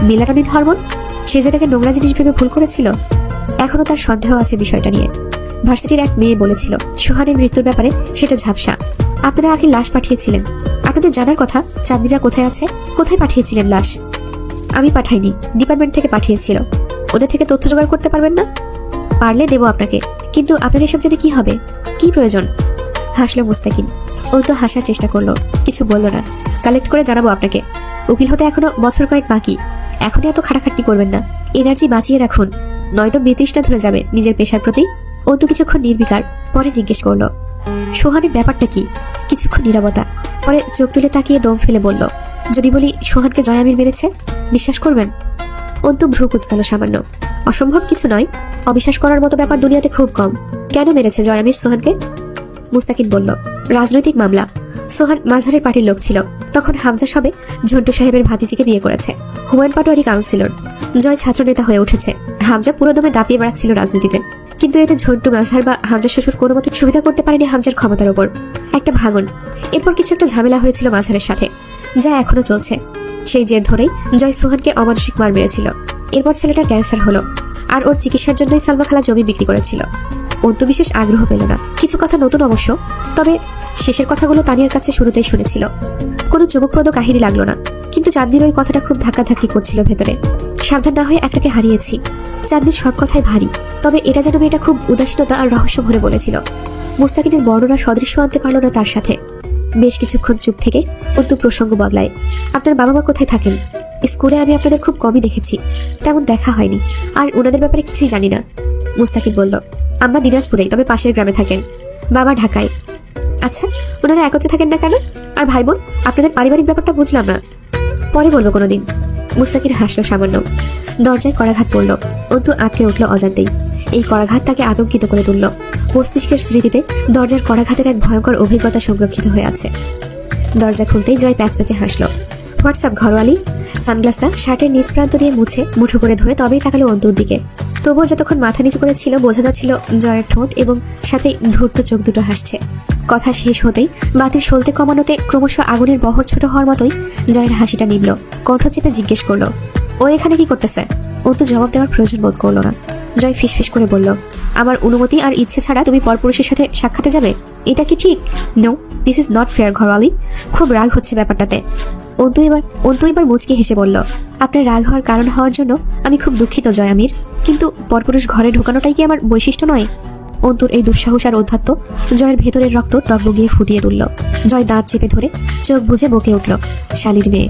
Melatonin hormone? সে যেটাকে নোংরা জিনিস ভেবে ভুল করেছিল। এখনো তার সন্দেহ আছে বিষয়টা নিয়ে। ভার্সিটির এক মেয়ে বলেছিল সোহানের মৃত্যুর ব্যাপারে সেটা ঝাপসা। আপনারা আখির লাশ পাঠিয়েছিলেন, আপনাদের জানার কথা চাঁদনিরা কোথায় আছে, কোথায় পাঠিয়েছিলেন লাশ? আমি পাঠাইনি, ডিপার্টমেন্ট থেকে পাঠিয়েছিল। ওদের থেকে তথ্য জোগাড় করতে পারবেন না? পারলে দেবো আপনাকে, কিন্তু আপনার এসব জেনে কি হবে, কি প্রয়োজন? হাসলো মুস্তাকিন। ও তো হাসার চেষ্টা করলো, কিছু বলল না। কালেক্ট করে জানাবো আপনাকে। উকিল হতে এখনো বছর কয়েক বাকি, এখনই এত খাটাখাটনি করবেন না, এনার্জি বাঁচিয়ে রাখুন, নয়তো বিতৃষ্ণা ধরে যাবে নিজের পেশার প্রতি। ও তো কিছুক্ষণ নির্বিকার, পরে জিজ্ঞেস করলো সোহানের ব্যাপারটা কি। কিছুক্ষণ নীরবতা, পরে চোখ তুলে তাকিয়ে দম ফেলে বলল, যদি বলি সোহানকে জয় আমির মেরেছে, বিশ্বাস করবেন? অন্তু ভ্রু কুচকালো সামান্য। অসম্ভব কিছু নয়, অবিশ্বাস করার মতো ব্যাপার দুনিয়াতে খুব কম। কেন মেরেছে জয় আমির সোহানকে? মুস্তাকিন বলল, রাজনৈতিক মামলা। সোহান মাঝারের পার্টির লোক ছিল, তখন হামজা সবে ঝন্টু সাহেবের ভাতিজিকে বিয়ে করেছে। হুমায়ুন পাটোয়ারি কাউন্সিলর, জয় ছাত্রনেতা হয়ে উঠেছে। হামজা পুরোদমে দাপিয়ে বেড়াচ্ছিল রাজনীতিতে, কিন্তু এতে ঝন্টু মাঝহার বা হামজার শ্বশুর কোনো মতে সুবিধা করতে পারেনি হামজার ক্ষমতার ওপর। একটা ভাঙন, এরপর কিছু একটা ঝামেলা হয়েছিল মাঝহারের সাথে, যা এখনো চলছে। সেই জের ধরেই জয় সোহানকে অমানসিক মার মেরেছিল। এরপর ছেলেটার ক্যান্সার হলো, আর ওর চিকিৎসার জন্যই সালমা খালা জমি বিক্রি করেছিল। অন্তু বিশেষ আগ্রহ পেল না, কিছু কথা নতুন অবশ্য, তবে শেষের কথাগুলো তানিয়ার কাছে শুরুতেই শুনেছিল। কোনো চমকপ্রদ কাহিনী লাগলো না, কিন্তু চাঁদনির ওই কথাটা খুব ধাক্কাধাক্কি করছিল ভেতরে। সাবধান না হয়ে একটাকে হারিয়েছি। চাঁদনির সব কথাই ভারী, তবে এটা যেন মেয়েটা খুব উদাসীনতা আর রহস্য ভরে বলেছিল। মুস্তাকিনের বর্ণনা সদৃশ্য আনতে পারল না তার সাথে। বেশ কিছুক্ষণ চুপ থেকে অন্তু প্রসঙ্গ বদলায়। আপনার বাবা মা কোথায় থাকেন? স্কুলে আমি আপনাদের খুব কমই দেখেছি, তেমন দেখা হয়নি, আর ওনাদের ব্যাপারে কিছুই জানি না। মুস্তাকিন বলল, আম্মা দিনাজপুরেই, তবে পাশের গ্রামে থাকেন। বাবা ঢাকায়। আচ্ছা, ওনারা একত্রে থাকেন না কেন? আর ভাই বোন, আপনাদের পারিবারিক ব্যাপারটা বুঝলাম না। পরে বলবো কোনোদিন। মুস্তাকিন হাসলো সামান্য। দরজায় করাঘাত পড়ল। অন্তু আটকে উঠল অজান্তেই। এই করাঘাত তাকে আতঙ্কিত করে তুলল। মস্তিষ্কের স্মৃতিতে দরজার করাঘাতের এক ভয়ঙ্কর অভিজ্ঞতা সংরক্ষিত হয়ে আছে। দরজা খুলতেই জয় প্যাচপ্যাচে হাসলো। হোয়াটসঅ্যাপ ঘরোয়ালি? সানগ্লাসটা শার্টের নিচ প্রান্ত দিয়ে মুছে মুঠো করে ধরে তবেই তাকালো অন্তুর দিকে। তবুও যতক্ষণ মাথা নিচু করে ছিল বোঝা যাচ্ছিল জয়ের ঠোঁট এবং সাথে ধূর্ত চোখ দুটো হাসছে। কথা শেষ হতেই বাতির সলতে কমানোতে ক্রমশ আগুনের বহর ছোট হওয়ার মতোই জয়ের হাসিটা নিবল। কণ্ঠ চেপে জিজ্ঞেস করলো, ও এখানে কি করতেছে? অন্তু জবাব দেওয়ার প্রয়োজন বোধ করলো না। জয় ফিসফিস করে বলল, আমার অনুমতি আর ইচ্ছে ছাড়া তুমি পরপুরুষের সাথে সাক্ষাতে যাবে? এটা কি ঠিক? No, this is not fair ঘরওয়ালি। খুব রাগ হচ্ছে ব্যাপারটাতে। অন্তু এবার মুচকি হেসে বলল, আপনার রাগ হওয়ার কারণ হওয়ার জন্য আমি খুব দুঃখিত জয় আমির, কিন্তু পরপুরুষ ঘরে ঢোকানোটাই কি আমার বৈশিষ্ট্য নয়? অন্তুর এই দুঃসাহস আর ঔদ্ধত্য জয়ের ভেতরের রক্ত টকবগিয়ে ফুটিয়ে তুলল। জয় দাঁত চেপে ধরে চোখ বুজে বকে উঠল, শালির মেয়ে।